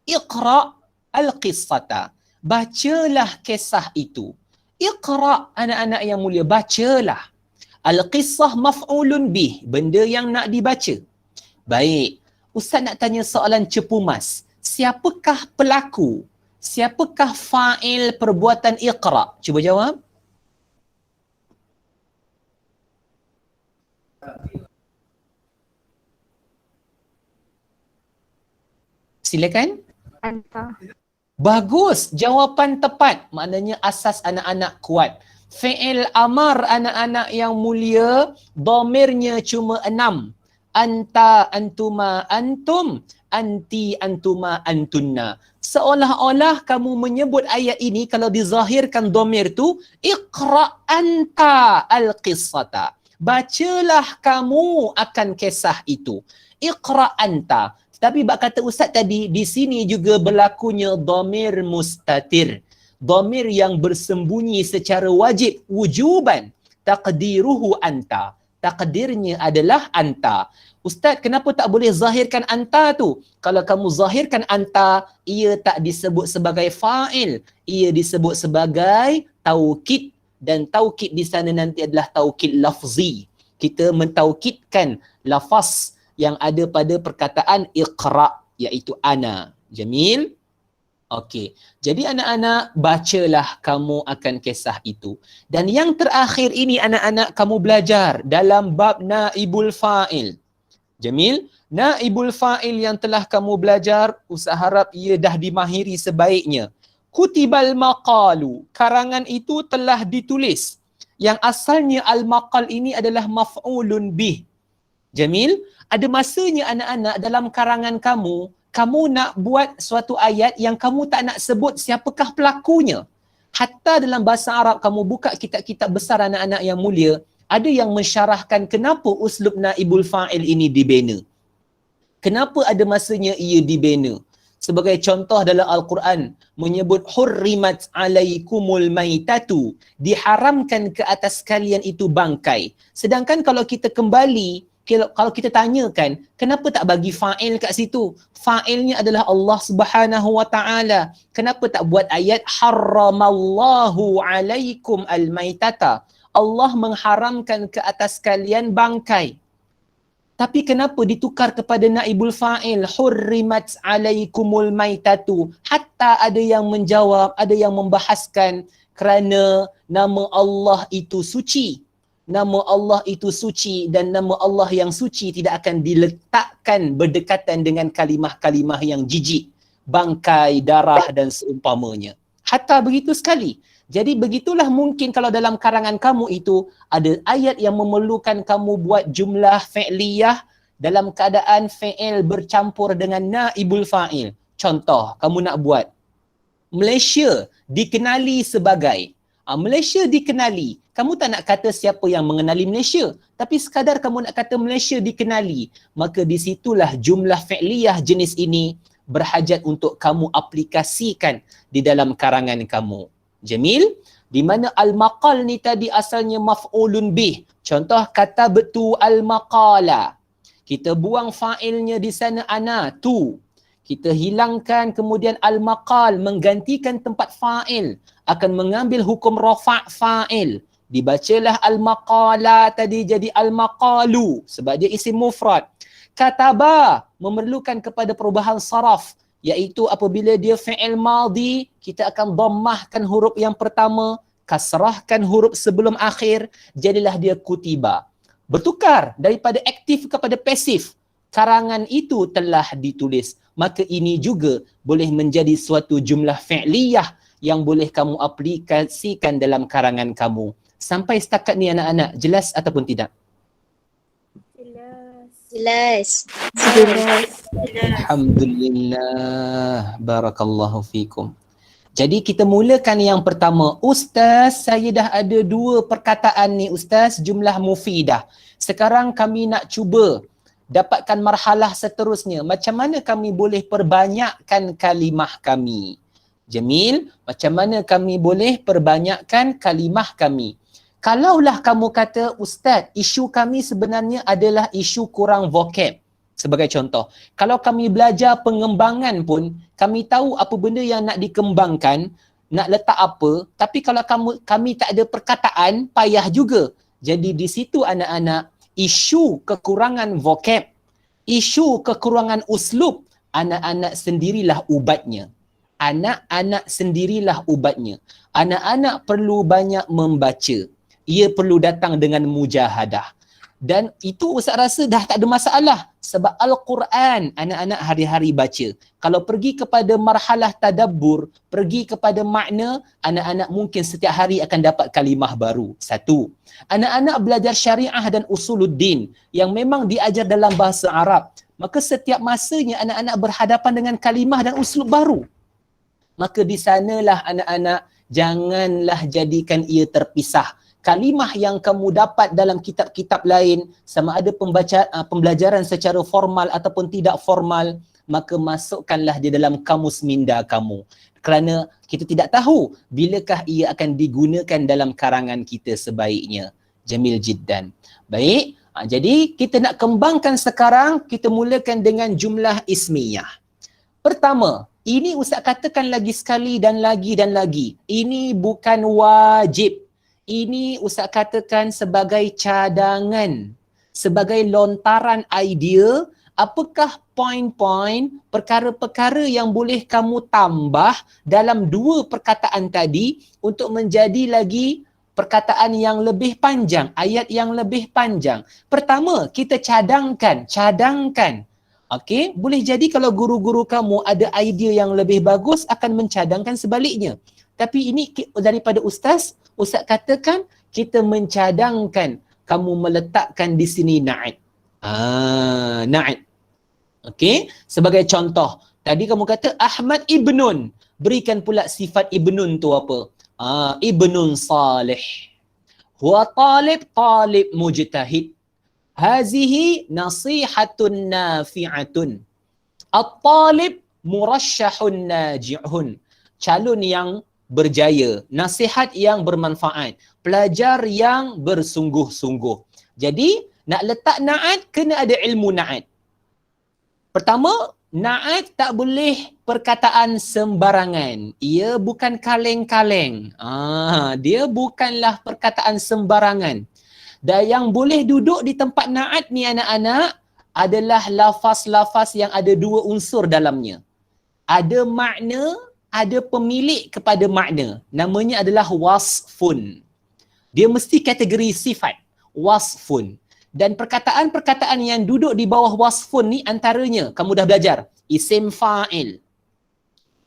Iqra' al-qissata. Bacalah kisah itu. Iqra' anak-anak yang mulia, bacalah. Al-qissah maf'ulun bih, benda yang nak dibaca. Baik, Ustaz nak tanya soalan cepu mas. Siapakah pelaku? Siapakah fa'il perbuatan iqra'? Cuba jawab. Silakan. Anta. Bagus, jawapan tepat. Maknanya asas anak-anak kuat. Fi'il amar anak-anak yang mulia, dhamirnya cuma 6. Anta, antuma, antum, anti, antuma, antunna. Seolah-olah kamu menyebut ayat ini kalau dizahirkan dhamir tu, iqra' anta al-qissata. Bacalah kamu akan kisah itu. Iqra' anta. Tapi bak kata Ustaz tadi, di sini juga berlakunya dhamir mustatir. Dhamir yang bersembunyi secara wajib, wujuban. Taqdiruhu anta. Takdirnya adalah anta. Ustaz, kenapa tak boleh zahirkan anta tu? Kalau kamu zahirkan anta, ia tak disebut sebagai fa'il. Ia disebut sebagai taukid. Dan taukid di sana nanti adalah taukid lafzi. Kita mentaukidkan lafaz yang ada pada perkataan iqra', iaitu ana. Jamil? Okey. Jadi anak-anak, bacalah kamu akan kisah itu. Dan yang terakhir ini anak-anak kamu belajar dalam bab naibul fa'il. Jamil? Naibul fa'il yang telah kamu belajar, Ustaz harap ia dah dimahiri sebaiknya. Kutibal maqalu. Karangan itu telah ditulis. Yang asalnya al-maqal ini adalah maf'ulun bih. Jamil? Ada masanya anak-anak dalam karangan kamu, kamu nak buat suatu ayat yang kamu tak nak sebut siapakah pelakunya. Hatta dalam bahasa Arab kamu buka kitab-kitab besar anak-anak yang mulia, ada yang mensyarahkan kenapa uslub naibul fa'il ini dibina. Kenapa ada masanya ia dibina. Sebagai contoh dalam Al-Quran, menyebut hurrimat alaikumul maitatu, diharamkan ke atas kalian itu bangkai. Sedangkan kalau kita kembali, kalau kita tanyakan, kenapa tak bagi fa'il kat situ? Fa'ilnya adalah Allah Subhanahu wa ta'ala. Kenapa tak buat ayat harramallahu alaikum al-maitata? Allah mengharamkan ke atas kalian bangkai. Tapi kenapa ditukar kepada naibul fa'il? Hurrimat alaikumul maitatu. Hatta ada yang menjawab, ada yang membahaskan kerana nama Allah itu suci. Nama Allah itu suci dan nama Allah yang suci tidak akan diletakkan berdekatan dengan kalimah-kalimah yang jijik, bangkai, darah dan seumpamanya. Hatta begitu sekali. Jadi begitulah mungkin kalau dalam karangan kamu itu ada ayat yang memerlukan kamu buat jumlah fi'liyah dalam keadaan fi'il bercampur dengan naibul fa'il. Contoh, kamu nak buat Malaysia dikenali sebagai Malaysia dikenali. Kamu tak nak kata siapa yang mengenali Malaysia, tapi sekadar kamu nak kata Malaysia dikenali. Maka di situlah jumlah fi'liyah jenis ini berhajat untuk kamu aplikasikan di dalam karangan kamu. Jamil? Di mana al-maqal ni tadi asalnya maf'ulun bih. Contoh kata betul al-maqala. Kita buang fa'ilnya di sana ana, tu. Kita hilangkan kemudian al-maqal menggantikan tempat fa'il. akan mengambil hukum rafa' fa'il. Dibacalah al-maqala tadi jadi al-maqalu sebab dia isim mufrad. Kataba memerlukan kepada perubahan saraf, iaitu apabila dia fi'il madhi, kita akan dhammahkan huruf yang pertama, kasrahkan huruf sebelum akhir, jadilah dia kutiba. Bertukar daripada aktif kepada pasif. Karangan itu telah ditulis. Maka ini juga boleh menjadi suatu jumlah fi'liyah yang boleh kamu aplikasikan dalam karangan kamu. Sampai setakat ni anak-anak, jelas ataupun tidak? Jelas. Alhamdulillah. Barakallahu fikum. Jadi kita mulakan yang pertama. Ustaz, saya dah ada 2 perkataan ni Ustaz, jumlah mufidah. Sekarang kami nak cuba dapatkan marhalah seterusnya. Macam mana kami boleh perbanyakkan kalimah kami? Jamil, macam mana kami boleh perbanyakkan kalimah kami? Kalaulah kamu kata, Ustaz, isu kami sebenarnya adalah isu kurang vocab. Sebagai contoh, kalau kami belajar pengembangan pun, kami tahu apa benda yang nak dikembangkan, nak letak apa, tapi kalau kami tak ada perkataan, payah juga. Jadi di situ anak-anak, isu kekurangan vocab, isu kekurangan uslub, anak-anak sendirilah ubatnya. Anak-anak sendirilah ubatnya. Anak-anak perlu banyak membaca. Ia perlu datang dengan mujahadah. Dan itu Ustaz rasa dah tak ada masalah. Sebab Al-Quran anak-anak hari-hari baca. Kalau pergi kepada marhalah tadabbur, pergi kepada makna, anak-anak mungkin setiap hari akan dapat kalimah baru. 1. Anak-anak belajar syariah dan usuluddin yang memang diajar dalam bahasa Arab. Maka setiap masanya anak-anak berhadapan dengan kalimah dan uslub baru. Maka di sanalah anak-anak janganlah jadikan ia terpisah. Kalimah yang kamu dapat dalam kitab-kitab lain, sama ada pembelajaran secara formal ataupun tidak formal, maka masukkanlah dia dalam kamus minda kamu. Kerana kita tidak tahu bilakah ia akan digunakan dalam karangan kita sebaiknya. Jamil jiddan. Baik, jadi kita nak kembangkan sekarang, kita mulakan dengan jumlah ismiyah. Pertama, ini Ustaz katakan lagi sekali dan lagi dan lagi. Ini bukan wajib. Ini Ustaz katakan sebagai cadangan, sebagai lontaran idea, apakah poin-poin, perkara-perkara yang boleh kamu tambah dalam 2 perkataan tadi untuk menjadi lagi perkataan yang lebih panjang, ayat yang lebih panjang. Pertama, kita cadangkan. Okey, boleh jadi kalau guru-guru kamu ada idea yang lebih bagus akan mencadangkan sebaliknya. Tapi ini daripada Ustaz katakan kita mencadangkan, kamu meletakkan di sini na'at. Na'at. Okey, sebagai contoh, tadi kamu kata Ahmad ibnun, berikan pula sifat ibnun tu apa? Ibnun salih. Huwa talib mujtahid. Hazihi nasihatun nafi'atun. At-talib murasyahun naji'un. Calon yang berjaya, nasihat yang bermanfaat, pelajar yang bersungguh-sungguh. Jadi, nak letak na'at, kena ada ilmu na'at. Pertama, na'at tak boleh perkataan sembarangan. Ia bukan kaleng-kaleng. Dia bukanlah perkataan sembarangan. Dan yang boleh duduk di tempat na'at ni anak-anak adalah lafaz-lafaz yang ada 2 unsur dalamnya. Ada makna, ada pemilik kepada makna. Namanya adalah wasfun. Dia mesti kategori sifat. Wasfun. Dan perkataan-perkataan yang duduk di bawah wasfun ni antaranya, kamu dah belajar. Isim fa'il.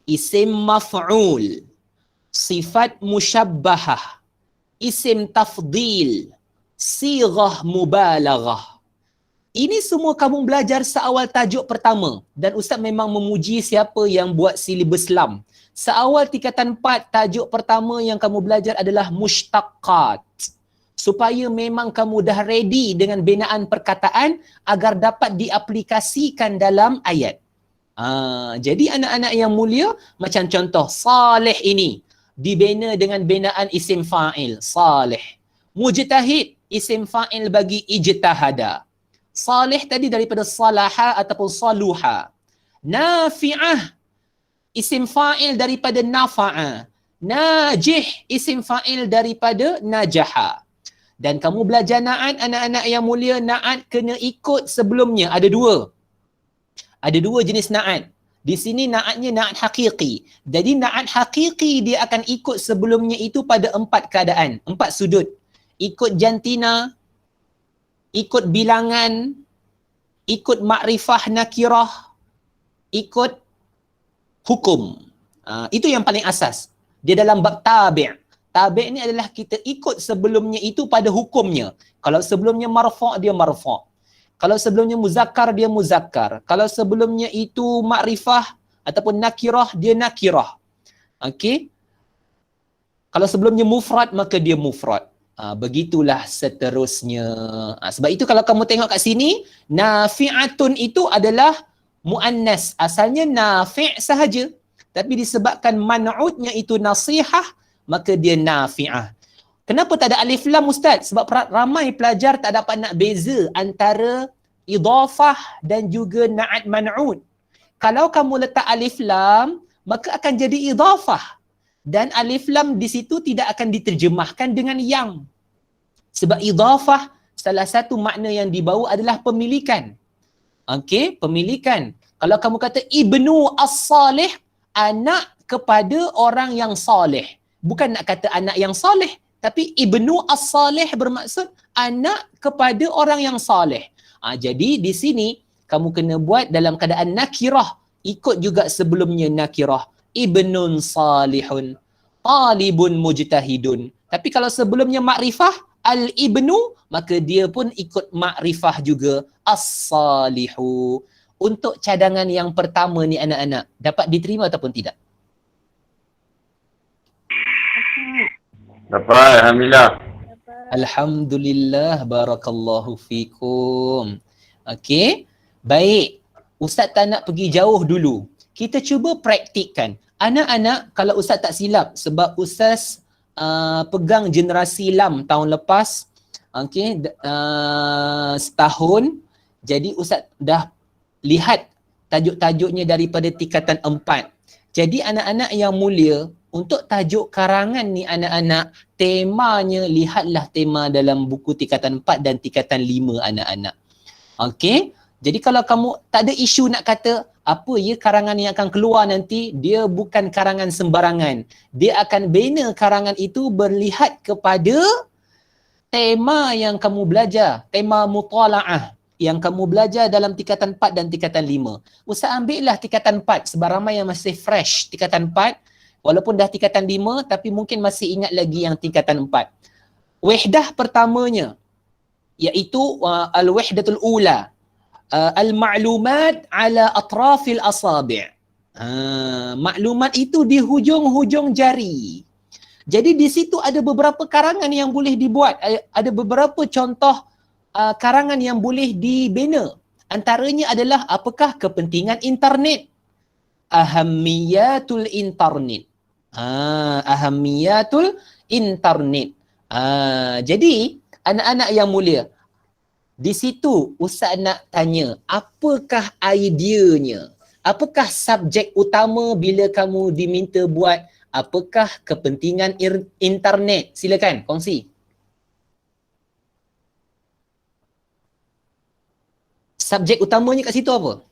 Isim maf'ul. Sifat musyabbahah. Isim tafdil. Sighah mubalaghah. Ini semua kamu belajar seawal tajuk pertama. Dan Ustaz memang memuji siapa yang buat silibus Lam. Seawal tingkatan 4, tajuk pertama yang kamu belajar adalah mushtaqat. Supaya memang kamu dah ready dengan binaan perkataan agar dapat diaplikasikan dalam ayat. Jadi anak-anak yang mulia, macam contoh salih ini dibina dengan binaan isim fa'il, salih. Mujtahid, isim fa'il bagi ijtahada. Salih tadi daripada salaha ataupun saluha. Nafi'ah, isim fa'il daripada nafa'a. Najih isim fa'il daripada najaha. Dan kamu belajar na'at, anak-anak yang mulia, na'at kena ikut sebelumnya. Ada dua jenis na'at. Di sini na'atnya na'at hakiki. Jadi na'at hakiki dia akan ikut sebelumnya itu pada 4 keadaan, 4 sudut. Ikut jantina, ikut bilangan, ikut makrifah nakirah, ikut hukum. Itu yang paling asas. Dia dalam bab tabi'. Tabi' ni adalah kita ikut sebelumnya itu pada hukumnya. Kalau sebelumnya marfu' dia marfu'. Kalau sebelumnya muzakkar dia muzakkar. Kalau sebelumnya itu makrifah ataupun nakirah dia nakirah. Okey. Kalau sebelumnya mufrad maka dia mufrad. Begitulah seterusnya. Sebab itu kalau kamu tengok kat sini, nafi'atun itu adalah muannas. Asalnya nafi' sahaja. Tapi disebabkan man'utnya itu nasihah, maka dia nafi'ah. Kenapa tak ada alif lam Ustaz? Sebab ramai pelajar tak dapat nak beza antara idhafah dan juga na'at man'ut. Kalau kamu letak alif lam, maka akan jadi idhafah. Dan alif lam di situ tidak akan diterjemahkan dengan yang. Sebab idhafah, salah satu makna yang dibawa adalah pemilikan. Okey, pemilikan. Kalau kamu kata ibnu as-salih, anak kepada orang yang salih. Bukan nak kata anak yang salih, tapi ibnu as-salih bermaksud anak kepada orang yang salih. Jadi di sini kamu kena buat dalam keadaan nakirah, ikut juga sebelumnya nakirah. Ibnun salihun, talibun mujtahidun. Tapi kalau sebelumnya makrifah, al-ibnu, maka dia pun ikut makrifah juga, as-salihu. Untuk cadangan yang pertama ni anak-anak, dapat diterima ataupun tidak? Dapat, Alhamdulillah. Alhamdulillah, barakallahu fikum. Okey, baik. Ustaz tak nak pergi jauh dulu. Kita cuba praktikkan. Anak-anak, kalau Ustaz tak silap, sebab Ustaz pegang generasi lam tahun lepas, okey, setahun, jadi Ustaz dah lihat tajuk-tajuknya daripada tingkatan 4. Jadi anak-anak yang mulia, untuk tajuk karangan ni anak-anak, temanya lihatlah tema dalam buku tingkatan 4 dan tingkatan 5 anak-anak. Okey? Jadi kalau kamu tak ada isu nak kata apa ya karangan yang akan keluar nanti, dia bukan karangan sembarangan. Dia akan bina karangan itu berlihat kepada tema yang kamu belajar, tema mutala'ah yang kamu belajar dalam tingkatan 4 dan tingkatan 5. Ustaz ambillah tingkatan 4 sebab ramai yang masih fresh tingkatan 4, walaupun dah tingkatan 5 tapi mungkin masih ingat lagi yang tingkatan 4. Wahdah pertamanya iaitu al-wahdatul ula, al-ma'lumat ala atrafil asabi'. Maklumat itu di hujung-hujung jari. Jadi di situ ada beberapa karangan yang boleh dibuat, ada beberapa contoh karangan yang boleh dibina. Antaranya adalah apakah kepentingan internet? Ahammiyatul internet. Ahammiyatul internet. Jadi anak-anak yang mulia, di situ Ustaz nak tanya, apakah ideanya? Apakah subjek utama bila kamu diminta buat apakah kepentingan internet? Silakan kongsi. Subjek utamanya kat situ apa?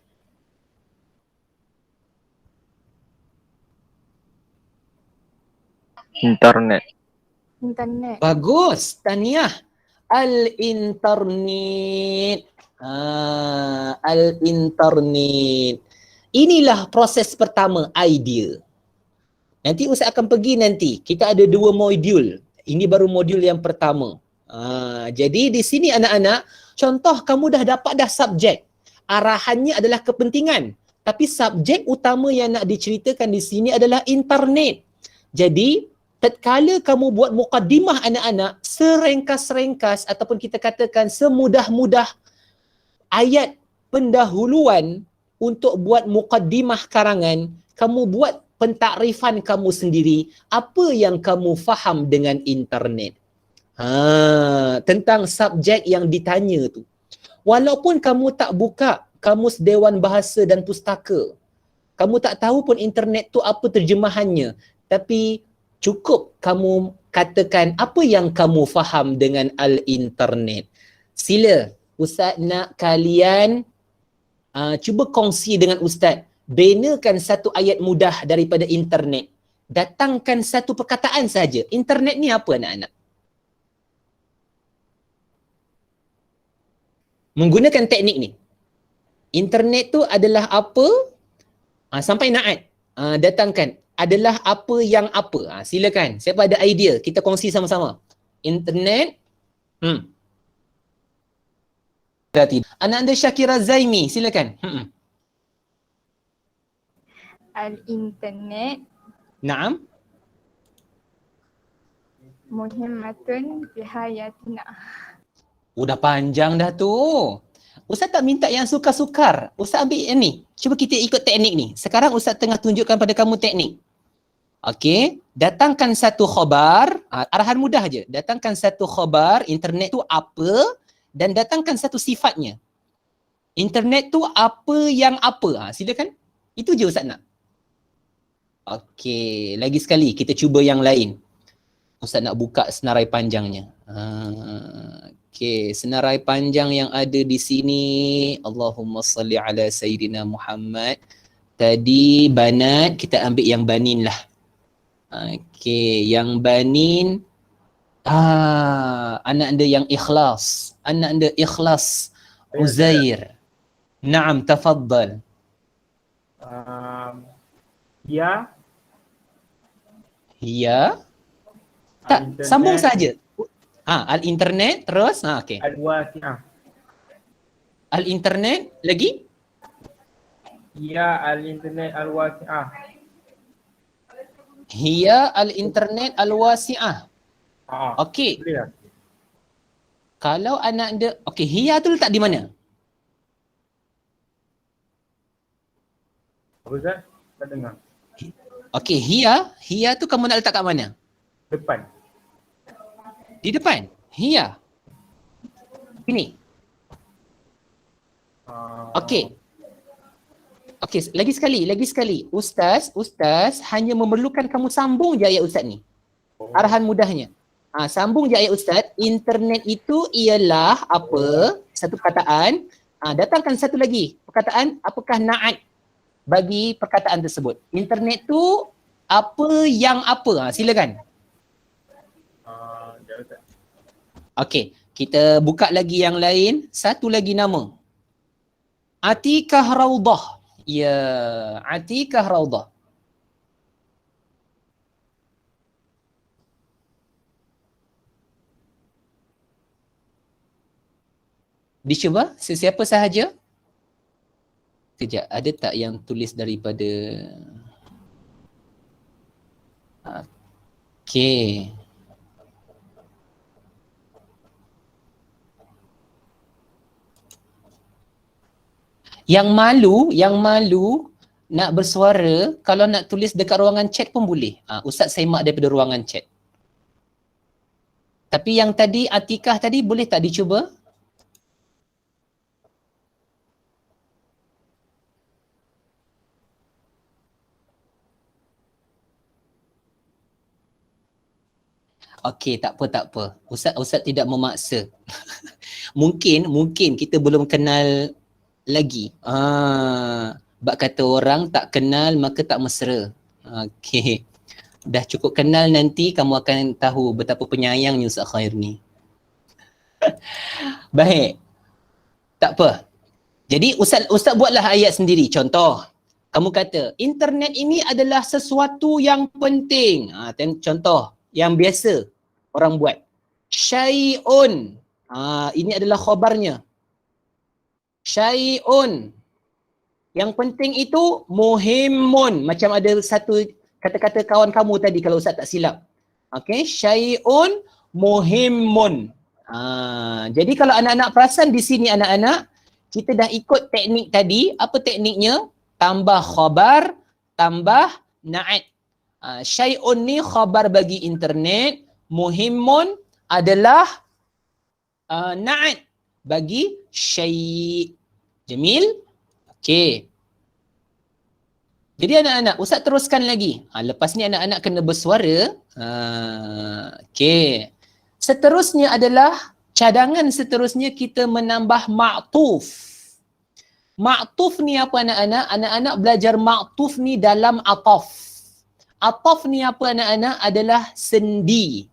Internet. Internet. Bagus, tahniah. Al-internet. Al-internet. Inilah proses pertama, idea. Nanti Ustaz akan pergi nanti. Kita ada 2 modul. Ini baru modul yang pertama. Jadi di sini anak-anak, contoh kamu dah dapat subjek. Arahannya adalah kepentingan. Tapi subjek utama yang nak diceritakan di sini adalah internet. Jadi, tatkala kamu buat mukaddimah anak-anak, serengkas-rengkas ataupun kita katakan semudah-mudah ayat pendahuluan untuk buat mukaddimah karangan, kamu buat pentakrifan kamu sendiri, apa yang kamu faham dengan internet. Tentang subjek yang ditanya tu. Walaupun kamu tak buka Kamus Dewan Bahasa dan Pustaka, kamu tak tahu pun internet tu apa terjemahannya, tapi Cukup kamu katakan apa yang kamu faham dengan al-internet. Sila, Ustaz nak kalian cuba kongsi dengan Ustaz. Benakan satu ayat mudah daripada internet. Datangkan satu perkataan saja. Internet ni apa anak-anak? Menggunakan teknik ni. Internet tu adalah apa? Sampai naat. Datangkan. Adalah apa yang apa? Silakan. Siapa ada idea? Kita kongsi sama-sama. Internet. Anak anda Syakira Zaimi. Silakan. Al-internet Naam. muhimmatun fi hayatina. Dah panjang dah tu. Ustaz tak minta yang sukar-sukar. Ustaz ambil yang ni. Cuba kita ikut teknik ni. Sekarang Ustaz tengah tunjukkan pada kamu teknik. Okey. Datangkan satu khabar. Arahan mudah je. Datangkan satu khabar. Internet tu apa. Dan datangkan satu sifatnya. Internet tu apa yang apa. Silakan. Itu je Ustaz nak. Okey. Lagi sekali kita cuba yang lain. Ustaz nak buka senarai panjangnya. Okey, senarai panjang yang ada di sini. Allahumma salli ala Sayyidina Muhammad. Tadi banat, kita ambil yang banin lah. Okey, yang banin. Anak anda yang ikhlas. Anak anda ikhlas. Uzair. Naam, tafaddal. Ya. Tak, sambung saja. Al-internet terus. Okey. Al-wasi'ah. Al-internet lagi? Ya, al-internet al-wasi'ah. Hiya al-internet al-wasi'ah. Okey. Kalau anak anda, okey, hiya tu letak di mana? Apa Ustaz? Tak dengar. Okey, hiya tu kamu nak letak kat mana? Depan. Di depan. Hiya. Ini. Okey. Okey, lagi sekali. Ustaz hanya memerlukan kamu sambung je ayat Ustaz ni. Arahan mudahnya. Sambung je ayat Ustaz. Internet itu ialah apa? Satu perkataan. Datangkan satu lagi. Perkataan apakah naat bagi perkataan tersebut. Internet tu apa yang apa? Silakan. Okey, kita buka lagi yang lain. Satu lagi nama. Atikah Raudah. Ya, Atikah Raudah. Dicuba sesiapa sahaja? Kejap, ada tak yang tulis daripada okey. Yang malu nak bersuara, kalau nak tulis dekat ruangan chat pun boleh. Ustaz semak daripada ruangan chat. Tapi yang tadi Atikah tadi boleh tak dicuba? Okey, tak apa. Ustaz tidak memaksa. Mungkin kita belum kenal lagi. Bak kata orang tak kenal maka tak mesra. Okey. Dah cukup kenal nanti kamu akan tahu betapa penyayangnya Ustaz Khair ni. Baik. Tak apa. Jadi Ustaz buatlah ayat sendiri. Contoh. Kamu kata internet ini adalah sesuatu yang penting. Contoh yang biasa orang buat. Syai'un. Ini adalah khabarnya. Syai'un. Yang penting itu muhimmun. Macam ada satu kata-kata kawan kamu tadi kalau Ustaz tak silap. Okey, syai'un muhimmun. Jadi kalau anak-anak perasan di sini anak-anak, kita dah ikut teknik tadi. Apa tekniknya? Tambah khabar, tambah na'at. Syai'un ni khabar bagi internet, muhimmun adalah na'at bagi syai'. Jamil? Okey. Jadi anak-anak, Ustaz teruskan lagi. Lepas ni anak-anak kena bersuara. Okey. Seterusnya adalah cadangan seterusnya kita menambah ma'tuf. Ma'tuf ni apa anak-anak? Anak-anak belajar ma'tuf ni dalam ataf. Ataf ni apa anak-anak? Adalah sendi.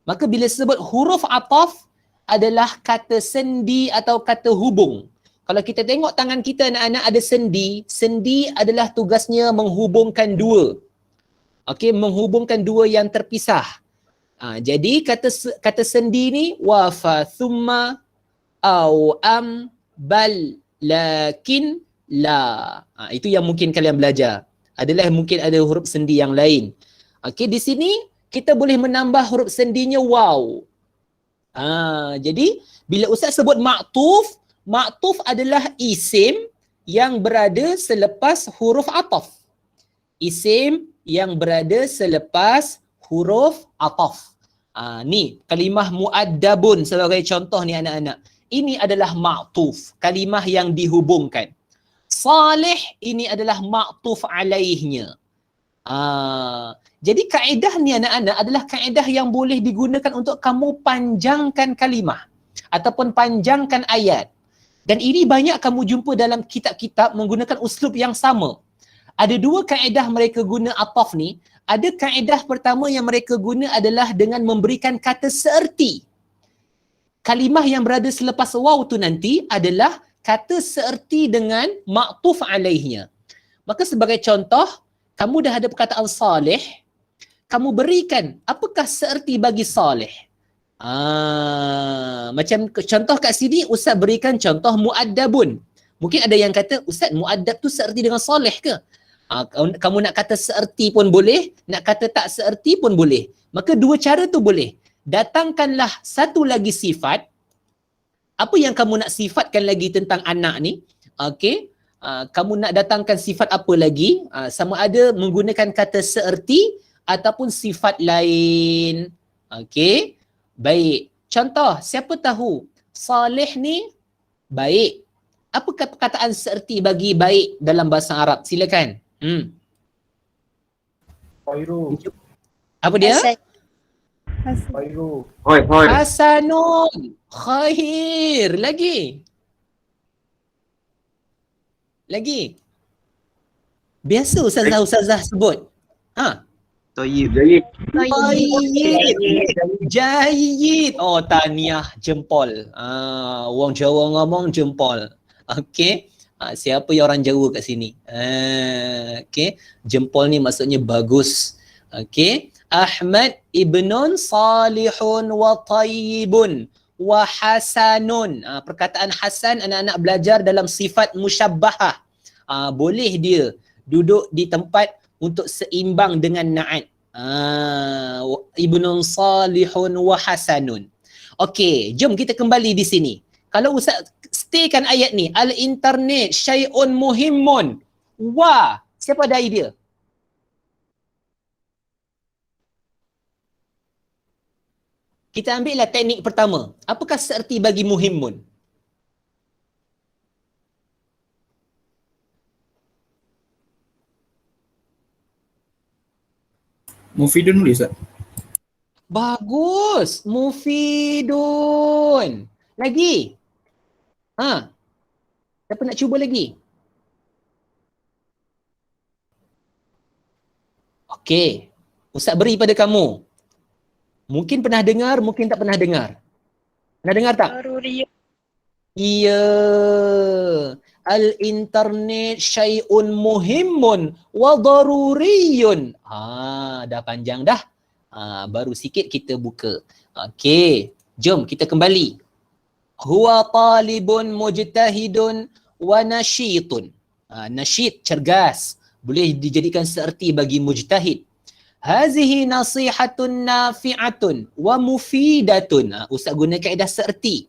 Maka bila sebut huruf ataf adalah kata sendi atau kata hubung. Kalau kita tengok tangan kita anak-anak ada sendi. Sendi adalah tugasnya menghubungkan dua. Okey, menghubungkan dua yang terpisah. Jadi kata sendi ni wafa thumma au am bal lakin la. Itu yang mungkin kalian belajar. Adalah mungkin ada huruf sendi yang lain. Okey, di sini kita boleh menambah huruf sendinya waw. Jadi bila Ustaz sebut ma'tuf, ma'tuf adalah isim yang berada selepas huruf ataf. Isim yang berada selepas huruf ataf. Ni kalimah mu'addabun sebagai contoh ni anak-anak. Ini adalah ma'tuf, kalimah yang dihubungkan. Salih ini adalah ma'tuf alaihnya. Jadi kaedah ni anak-anak adalah kaedah yang boleh digunakan untuk kamu panjangkan kalimah ataupun panjangkan ayat. Dan ini banyak kamu jumpa dalam kitab-kitab menggunakan uslub yang sama. Ada dua kaedah mereka guna ataf ni. Ada kaedah pertama yang mereka guna adalah dengan memberikan kata seerti. Kalimah yang berada selepas waw tu nanti adalah kata seerti dengan ma'tuf alaihnya. Maka sebagai contoh, kamu dah ada perkataan salih, kamu berikan apakah seerti bagi salih. Macam contoh kat sini Ustaz berikan contoh mu'addabun. Mungkin ada yang kata, Ustaz mu'addab tu seerti dengan salih ke? Kamu nak kata seerti pun boleh, nak kata tak seerti pun boleh. Maka dua cara tu boleh. Datangkanlah satu lagi sifat. Apa yang kamu nak sifatkan lagi tentang anak ni? Okey. Kamu nak datangkan sifat apa lagi? Sama ada menggunakan kata seerti ataupun sifat lain. Okey. Baik. Contoh, siapa tahu salih ni baik. Apa perkataan seerti bagi baik dalam bahasa Arab? Silakan. Khairu. Apa dia? Khairu. Hasanun. Khair. Lagi. Biasa ustazah-ustazah sebut. Tayyib. Jayyid. Oh, tahniah jempol. Orang Jawa ngomong jempol. Okey. Siapa yang orang Jawa kat sini? Okey. Jempol ni maksudnya bagus. Okey. Ahmad ibnun salihun wa tayyibun wa hasanun. Perkataan hasan anak-anak belajar dalam sifat musyabbahah. Boleh dia duduk di tempat untuk seimbang dengan na'at. Ibnun salihun wa hasanun. Okey, jom kita kembali di sini. Kalau Ustaz staykan ayat ni, al-internet syai'un muhimmun. Wah, siapa ada idea? Kita ambillah teknik pertama. Apakah seerti bagi muhimmun? Mufidun boleh Ustaz? Bagus. Mufidun. Lagi. Siapa nak cuba lagi? Okey. Ustaz beri pada kamu. Mungkin pernah dengar, mungkin tak pernah dengar. Pernah dengar tak? Daruriyah. Iya. Al-internet syai'un muhimmun wa daruriyun. Dah panjang dah. Baru sikit kita buka. Okey. Jom kita kembali. Huwa talibun mujtahidun wa nasyitun. Nasyid, cergas. Boleh dijadikan seerti bagi mujtahid. Hazihi nasihatun nafi'atun wa mufidatun. Ustaz guna kaedah seerti.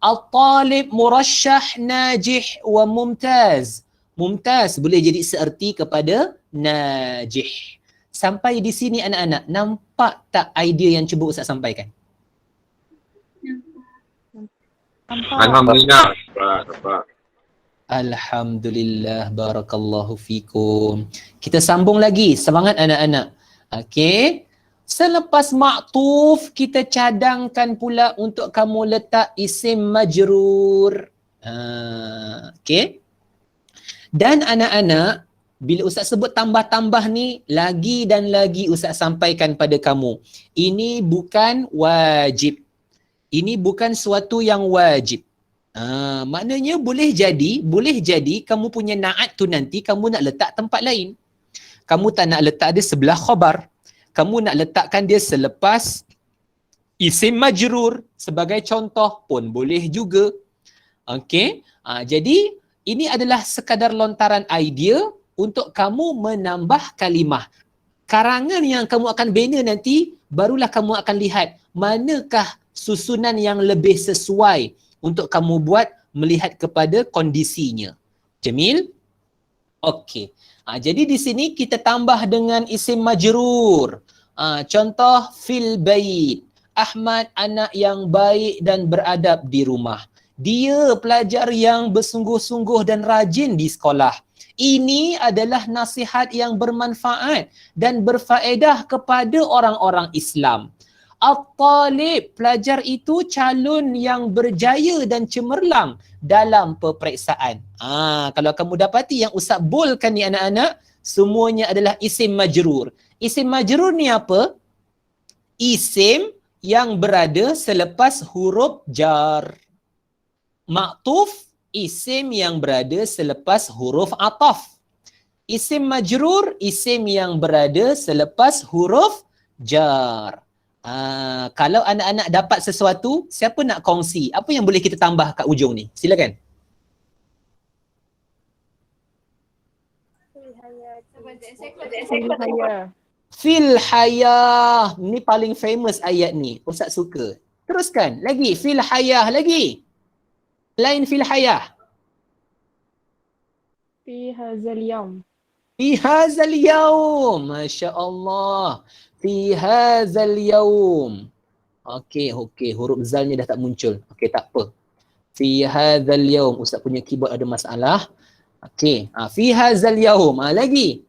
Al-talib murasyah najih wa mumtaz. Mumtaz boleh jadi seerti kepada najih. Sampai di sini anak-anak, nampak tak idea yang cuba Ustaz sampaikan? Nampak. Alhamdulillah. Nampak. Alhamdulillah, barakallahu fikum. Kita sambung lagi, semangat anak-anak. Okey. Selepas maktuf, kita cadangkan pula untuk kamu letak isim majrur. Okey. Dan anak-anak, bila Ustaz sebut tambah-tambah ni, lagi dan lagi Ustaz sampaikan pada kamu. Ini bukan wajib. Ini bukan suatu yang wajib. Maknanya boleh jadi kamu punya naat tu nanti kamu nak letak tempat lain. Kamu tak nak letak dia sebelah khabar. Kamu nak letakkan dia selepas isim majrur sebagai contoh pun boleh juga. Okey. Jadi ini adalah sekadar lontaran idea untuk kamu menambah kalimah. Karangan yang kamu akan bina nanti barulah kamu akan lihat manakah susunan yang lebih sesuai untuk kamu buat melihat kepada kondisinya. Jamil? Okey. Jadi di sini kita tambah dengan isim majrur. Contoh fil bait. Ahmad anak yang baik dan beradab di rumah. Dia pelajar yang bersungguh-sungguh dan rajin di sekolah. Ini adalah nasihat yang bermanfaat dan berfaedah kepada orang-orang Islam. At-talib, pelajar itu calon yang berjaya dan cemerlang dalam peperiksaan. Kalau kamu dapati yang Ustaz bolkan ni anak-anak, semuanya adalah isim majrur. Isim majrur ni apa? Isim yang berada selepas huruf jar. Maktuf, isim yang berada selepas huruf ataf. Isim majrur, isim yang berada selepas huruf jar. Kalau anak-anak dapat sesuatu, siapa nak kongsi? Apa yang boleh kita tambah kat ujung ni? Silakan. Fil hayah. Ni paling famous ayat ni. Ustaz suka. Teruskan. Lagi. Fil hayah lagi. Lain fil hayah. Fi hazal yaum. Fi hazal yaum. Masya Allah. Fi hazal yaum. Okey. Huruf zalnya dah tak muncul. Okey, tak apa. Fi hazal yaum. Ustaz punya keyboard ada masalah. Okey. Fi hazal yaum. Lagi.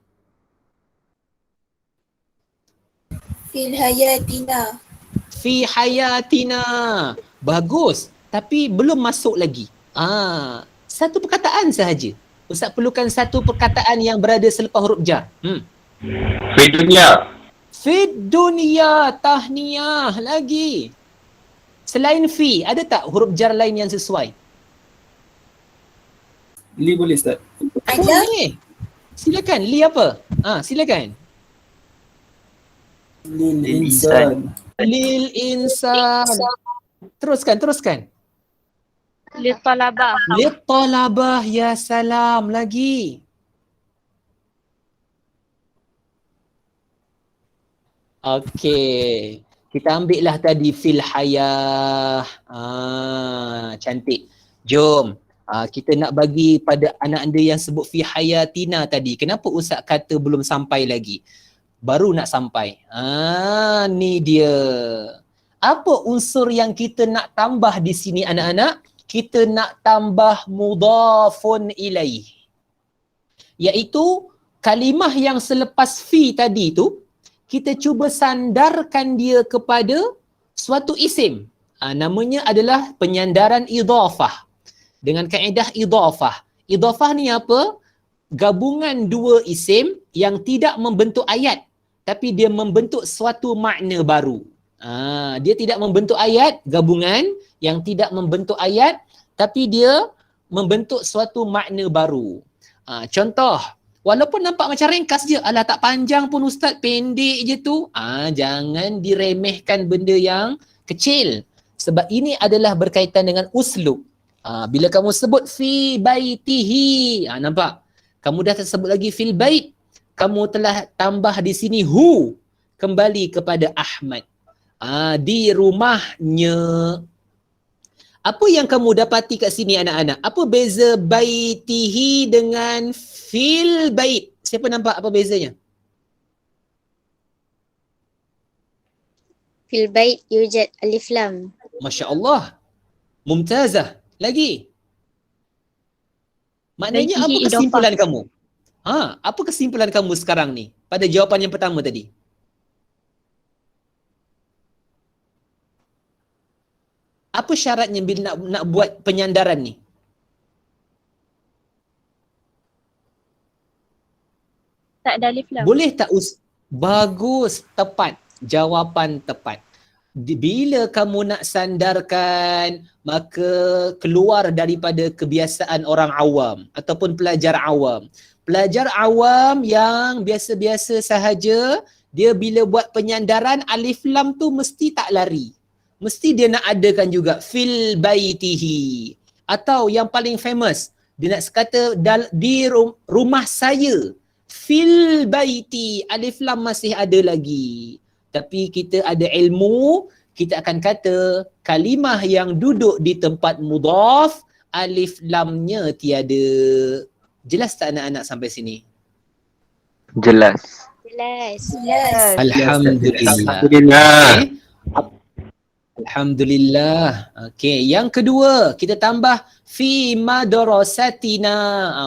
Fil hayatina. Fi hayatina. Bagus. Tapi belum masuk lagi. Satu perkataan sahaja. Ustaz perlukan satu perkataan yang berada selepas huruf jar. Fi dunia. Fid dunia, tahniyah. Lagi. Selain fi, ada tak huruf jar lain yang sesuai? Li boleh Ustaz? Boleh. Silakan. Li apa? Silakan. Lil insan. Lil insan. Teruskan. Li talabah. Li talabah, ya salam. Lagi. Okey. Kita ambil lah tadi fil hayah. Cantik. Jom. Kita nak bagi pada anak anda yang sebut fi hayatina tadi. Kenapa Ustaz kata belum sampai lagi? Baru nak sampai. Ni dia. Apa unsur yang kita nak tambah di sini anak-anak? Kita nak tambah mudhafun ilaih. Iaitu kalimah yang selepas fi tadi tu, kita cuba sandarkan dia kepada suatu isim. Namanya adalah penyandaran idhafah. Dengan kaedah idhafah. Idhafah ni apa? Gabungan dua isim yang tidak membentuk ayat. Tapi dia membentuk suatu makna baru. Dia tidak membentuk ayat, gabungan yang tidak membentuk ayat, tapi dia membentuk suatu makna baru. Contoh, walaupun nampak macam ringkas je, alah tak panjang pun Ustaz, pendek je tu. Jangan diremehkan benda yang kecil. Sebab ini adalah berkaitan dengan uslub. Bila kamu sebut fi baitihi, nampak? Kamu dah tersebut lagi fil bait. Kamu telah tambah di sini hu, kembali kepada Ahmad. Di rumahnya. Apa yang kamu dapati kat sini anak-anak? Apa beza baitihi dengan fil bait? Siapa nampak apa bezanya? Fil bait yujad alif lam. Masya Allah. Mumtazah. Lagi. Maknanya apa Dari segi kesimpulan kamu? Apa kesimpulan kamu sekarang ni pada jawapan yang pertama tadi? Apa syaratnya bila nak buat penyandaran ni? Tak ada alif lam. Boleh tak bagus, tepat. Jawapan tepat. Bila kamu nak sandarkan, maka keluar daripada kebiasaan orang awam ataupun pelajar awam. Pelajar awam yang biasa-biasa sahaja, dia bila buat penyandaran alif lam tu mesti tak lari. Mesti dia nak adakan juga fil baitihi. Atau yang paling famous, dia nak kata di rumah saya. Fil baiti, alif lam masih ada lagi. Tapi kita ada ilmu, kita akan kata kalimah yang duduk di tempat mudhaf, alif lamnya tiada. Jelas tak anak-anak sampai sini? Jelas. Jelas. Yes. Alhamdulillah. Alhamdulillah. Okay. Alhamdulillah. Okey, yang kedua kita tambah fi madrasatina.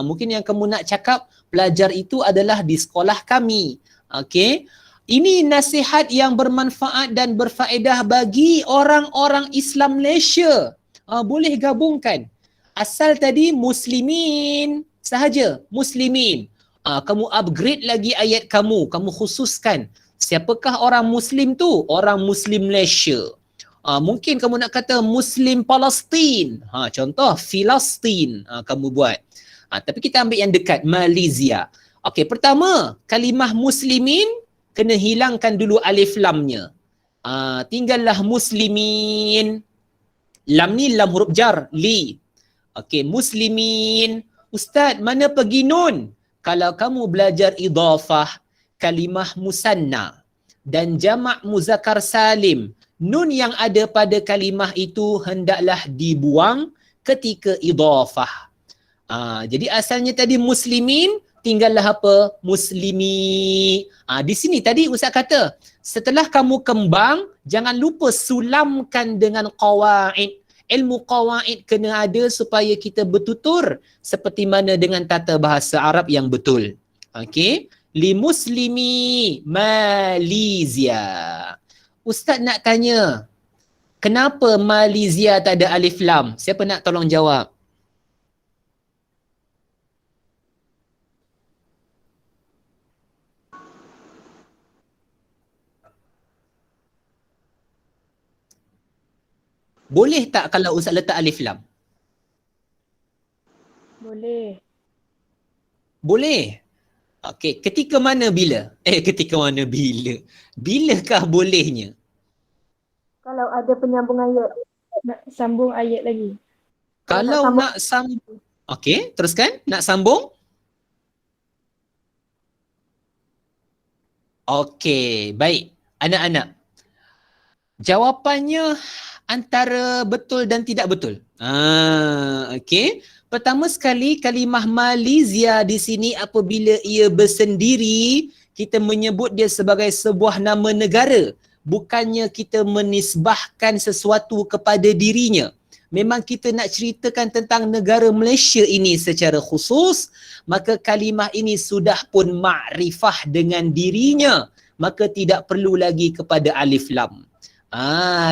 Mungkin yang kamu nak cakap pelajar itu adalah di sekolah kami. Okey. Ini nasihat yang bermanfaat dan berfaedah bagi orang-orang Islam Malaysia. Boleh gabungkan. Asal tadi muslimin sahaja, muslimin. Kamu upgrade lagi ayat kamu khususkan. Siapakah orang muslim tu? Orang muslim Malaysia. Mungkin kamu nak kata Muslim Palestin. Contoh Filastin kamu buat. Tapi kita ambil yang dekat, Malaysia. Okey, pertama, kalimah muslimin kena hilangkan dulu alif lamnya. Tinggallah muslimin. Lam ni lam huruf jar, li. Okey, muslimin. Ustaz, mana pergi nun? Kalau kamu belajar idhafah, kalimah musanna dan jamak muzakkar salim, nun yang ada pada kalimah itu hendaklah dibuang ketika idhafah. Jadi asalnya tadi muslimin, tinggallah apa? Muslimi. Di sini tadi Ustaz kata, setelah kamu kembang, jangan lupa sulamkan dengan qawaid. Ilmu qawaid kena ada supaya kita bertutur seperti mana dengan tata bahasa Arab yang betul. Okey? Li muslimi Malaysia. Ustaz nak tanya, kenapa Malaysia tak ada alif lam? Siapa nak tolong jawab? Boleh tak kalau Ustaz letak alif lam? Boleh. Boleh. Okey, ketika mana bila? Ketika mana bila? Bilakah bolehnya? Kalau ada penyambung ayat. Nak sambung ayat lagi. Kalau nak sambung. Okey, teruskan. Nak sambung? Okey, baik. Anak-anak. Jawapannya antara betul dan tidak betul. Okey. Pertama sekali, kalimah Malaysia di sini apabila ia bersendiri, kita menyebut dia sebagai sebuah nama negara. Bukannya kita menisbahkan sesuatu kepada dirinya. Memang kita nak ceritakan tentang negara Malaysia ini secara khusus, maka kalimah ini sudah pun makrifah dengan dirinya. Maka tidak perlu lagi kepada alif lam.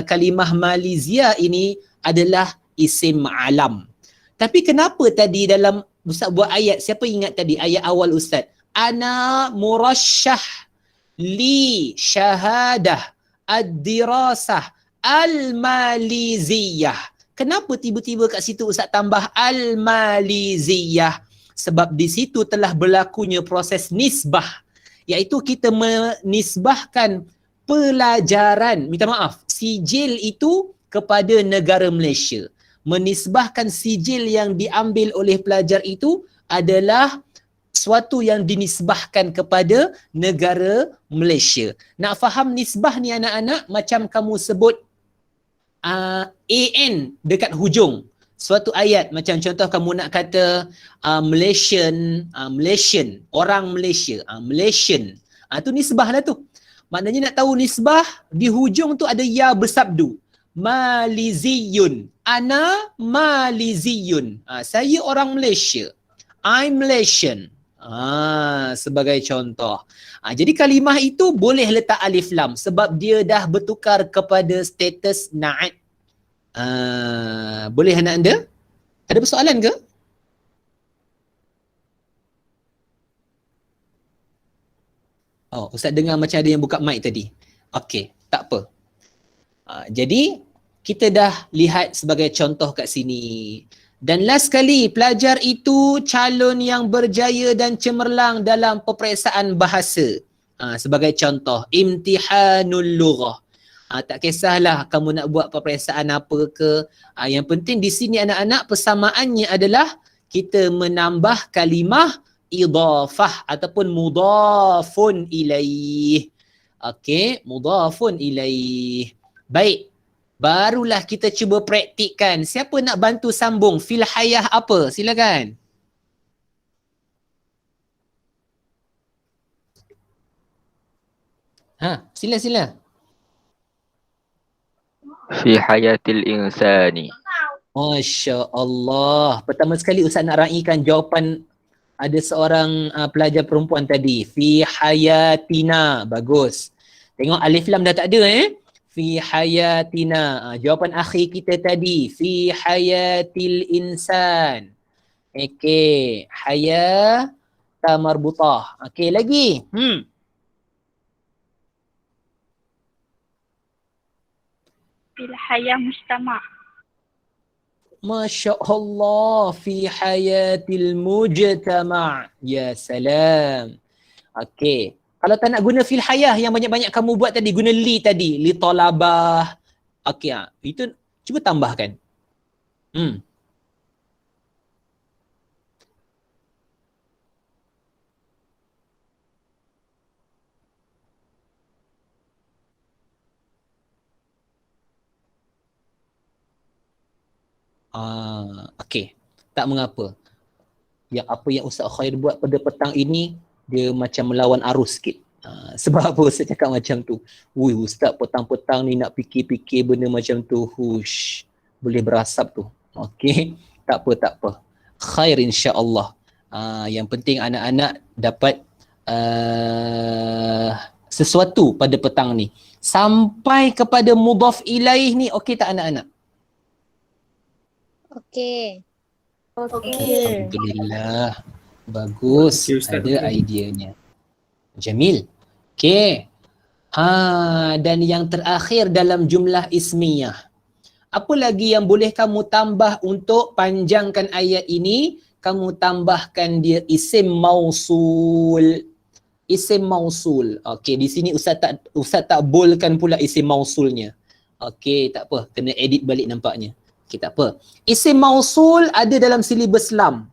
Kalimah Malaysia ini adalah isim alam. Tapi kenapa tadi dalam Ustaz buat ayat, siapa ingat tadi ayat awal Ustaz? Ana murasyah li syahadah ad-dirasah al-maliziyah. Kenapa tiba-tiba kat situ Ustaz tambah al-maliziyah? Sebab di situ telah berlakunya proses nisbah. Iaitu kita menisbahkan pelajaran, minta maaf, sijil itu kepada negara Malaysia. Menisbahkan sijil yang diambil oleh pelajar itu adalah suatu yang dinisbahkan kepada negara Malaysia. Nak faham nisbah ni anak-anak, macam kamu sebut AN dekat hujung suatu ayat. Macam contoh kamu nak kata Malaysian, orang Malaysia, Malaysian. Tu nisbah lah tu. Maknanya nak tahu nisbah, di hujung tu ada ya bersabdu. Maliziyun. Ana Maliziyun. Saya orang Malaysia. I'm Malaysian. Sebagai contoh. Jadi kalimah itu boleh letak alif lam sebab dia dah bertukar kepada status na'at. Boleh anak anda? Ada persoalan ke? Oh, Ustaz dengar macam ada yang buka mic tadi. Okey, tak apa. Jadi kita dah lihat sebagai contoh kat sini. Dan last sekali, pelajar itu calon yang berjaya dan cemerlang dalam peperiksaan bahasa. Sebagai contoh, imtihanul lughah. Tak kisahlah kamu nak buat peperiksaan apa ke. Yang penting di sini anak-anak persamaannya adalah kita menambah kalimah idafah ataupun mudafun ilaih. Okey, mudafun ilaih. Baik. Barulah kita cuba praktikkan. Siapa nak bantu sambung fil hayah apa? Silakan. Sila. Fi hayatil insani. Masya Allah. Pertama sekali Ustaz nak raikan jawapan ada seorang pelajar perempuan tadi. Fi hayatina. Bagus. Tengok alif lam dah tak ada Fi hayatina. Jawapan akhir kita tadi. Fi hayatil insan. Okey. Hayata marbutah. Okey lagi. Fil hayah mujtama'. Masya Allah. Fi hayatil mujtama'. Ya salam. Okey. Kalau tak nak guna fil hayah yang banyak-banyak kamu buat tadi, guna li tadi. Li talabah. Okey, itu cuba tambahkan. Okey. Tak mengapa. Yang apa yang Ustaz Khair buat pada petang ini, dia macam melawan arus sikit. Sebab apa Ustaz cakap macam tu? Ustaz petang-petang ni nak fikir-fikir benda macam tu. Boleh berasap tu. Okey. Tak apa. Khair insya-Allah. Yang penting anak-anak dapat sesuatu pada petang ni. Sampai kepada mudhaf ilaih ni, okey tak anak-anak? Okey. Alhamdulillah. Bagus. Okey, Ustaz. Ada ideanya. Jamil. Okey. Dan yang terakhir dalam jumlah ismiyah. Apa lagi yang boleh kamu tambah untuk panjangkan ayat ini? Kamu tambahkan dia isim mausul. Isim mausul. Okey, di sini Ustaz tak bolkan pula isim mausulnya. Okey, tak apa. Kena edit balik nampaknya. Okey, tak apa. Isim mausul ada dalam silibus lam.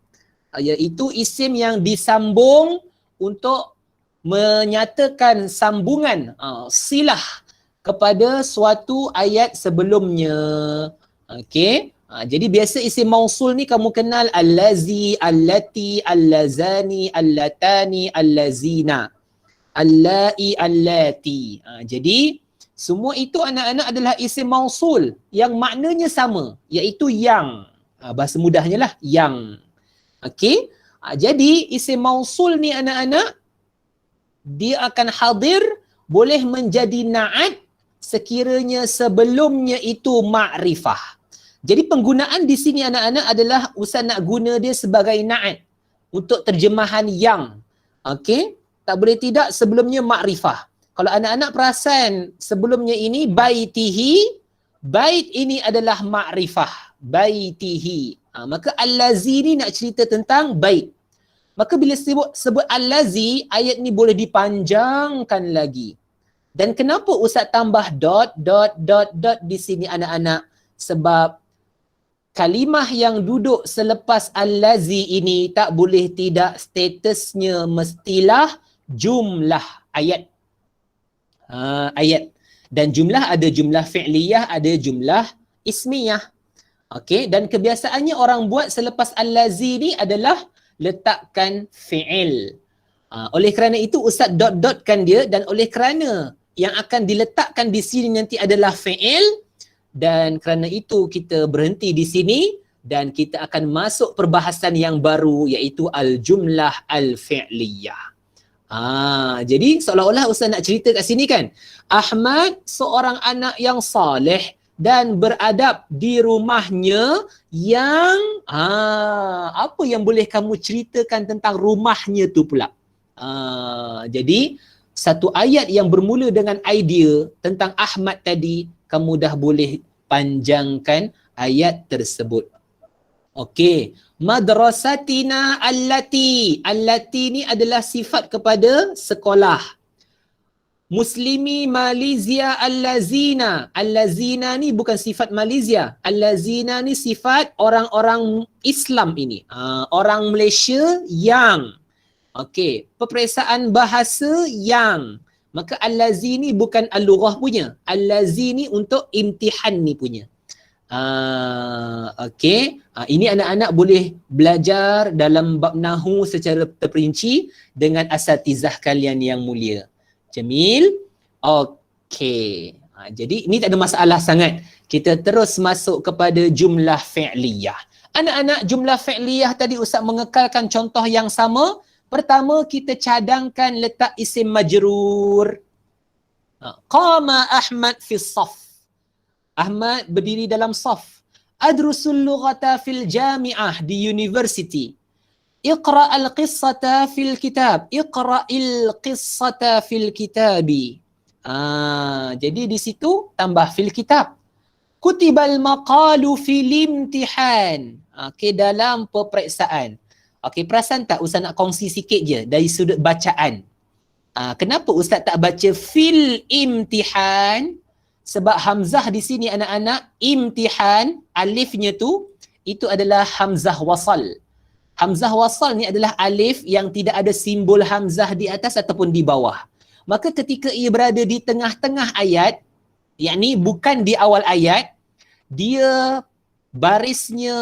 Iaitu isim yang disambung untuk menyatakan sambungan silah kepada suatu ayat sebelumnya. Okey. Jadi biasa isim mausul ni kamu kenal allazi, allati, allazani, allatani, allazina, allai, allati. Jadi semua itu anak-anak adalah isim mausul yang maknanya sama, iaitu yang. Bahasa mudahnya lah, yang. Okey. Jadi isim mausul ni anak-anak, dia akan hadir, boleh menjadi na'at sekiranya sebelumnya itu ma'rifah. Jadi penggunaan di sini anak-anak adalah Ustaz nak guna dia sebagai na'at untuk terjemahan yang. Okey. Tak boleh tidak sebelumnya ma'rifah. Kalau anak-anak perasan sebelumnya ini baitihi, bait ini adalah ma'rifah. Baitihi. Maka allazi ni nak cerita tentang bait. Maka bila sebut allazi, ayat ni boleh dipanjangkan lagi. Dan kenapa Ustaz tambah dot di sini anak-anak? Sebab kalimah yang duduk selepas allazi ini tak boleh tidak statusnya mestilah jumlah ayat. Ayat. Dan jumlah ada jumlah fi'liyah, ada jumlah ismiyah. Okey, dan kebiasaannya orang buat selepas allazi ni adalah letakkan fi'il. Oleh kerana itu Ustaz dot-dotkan dia, dan oleh kerana yang akan diletakkan di sini nanti adalah fi'il, dan kerana itu kita berhenti di sini dan kita akan masuk perbahasan yang baru iaitu al-jumlah al-fi'liyah. Jadi seolah-olah Ustaz nak cerita kat sini kan, Ahmad seorang anak yang saleh dan beradab di rumahnya yang apa yang boleh kamu ceritakan tentang rumahnya tu pula. Jadi satu ayat yang bermula dengan idea tentang Ahmad tadi, kamu dah boleh panjangkan ayat tersebut. Okey, madrasatina allati. Allati ni adalah sifat kepada sekolah. Muslimi Malaysia allazina. Allazina ni bukan sifat Malaysia. Allazina ni sifat orang-orang Islam ini. Orang Malaysia yang. Okey, peperiksaan bahasa yang. Maka allazi ni bukan al-lughah punya. Allazi ni untuk imtihan ni punya. Okey, ini anak-anak boleh belajar dalam bab nahu secara terperinci dengan asatizah kalian yang mulia. Jamil? Okey. Jadi ini tak ada masalah sangat. Kita terus masuk kepada jumlah fi'liyah. Anak-anak, jumlah fi'liyah tadi Ustaz mengekalkan contoh yang sama. Pertama, kita cadangkan letak isim majrur. Qama Ahmad fi saf. Ahmad berdiri dalam saf. Adrusul lughata fil jami'ah, di university. Iqra al-qissata fil kitab. Iqra'il qissata fil kitabi. Jadi di situ tambah fil kitab. Kutibal maqalu fil imtihan. Okey, dalam peperiksaan. Okey, perasan tak Ustaz nak kongsi sikit je dari sudut bacaan. Kenapa Ustaz tak baca fil imtihan? Sebab hamzah di sini anak-anak, imtihan, alifnya tu, itu adalah hamzah wasal. Hamzah wasal ni adalah alif yang tidak ada simbol hamzah di atas ataupun di bawah. Maka ketika ia berada di tengah-tengah ayat, yakni bukan di awal ayat, dia barisnya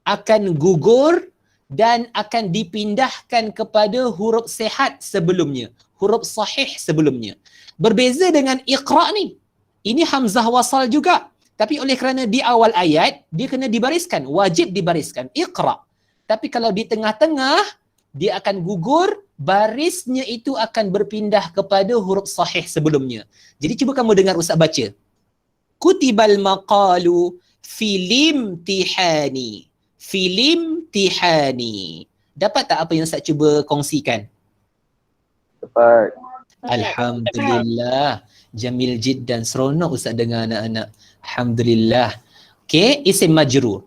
akan gugur dan akan dipindahkan kepada huruf sihat sebelumnya, huruf sahih sebelumnya. Berbeza dengan iqra ni. Ini hamzah wasal juga. Tapi oleh kerana di awal ayat, dia kena dibariskan. Wajib dibariskan. Iqra. Tapi kalau di tengah-tengah, dia akan gugur. Barisnya itu akan berpindah kepada huruf sahih sebelumnya. Jadi cuba kamu dengar Ustaz baca. Kutibal maqalu filim tihani. Filim tihani. Dapat tak apa yang Ustaz cuba kongsikan? Dapat. Alhamdulillah. Jamil jiddan, seronok Ustaz dengar anak-anak. Alhamdulillah. Okey, isim majrur.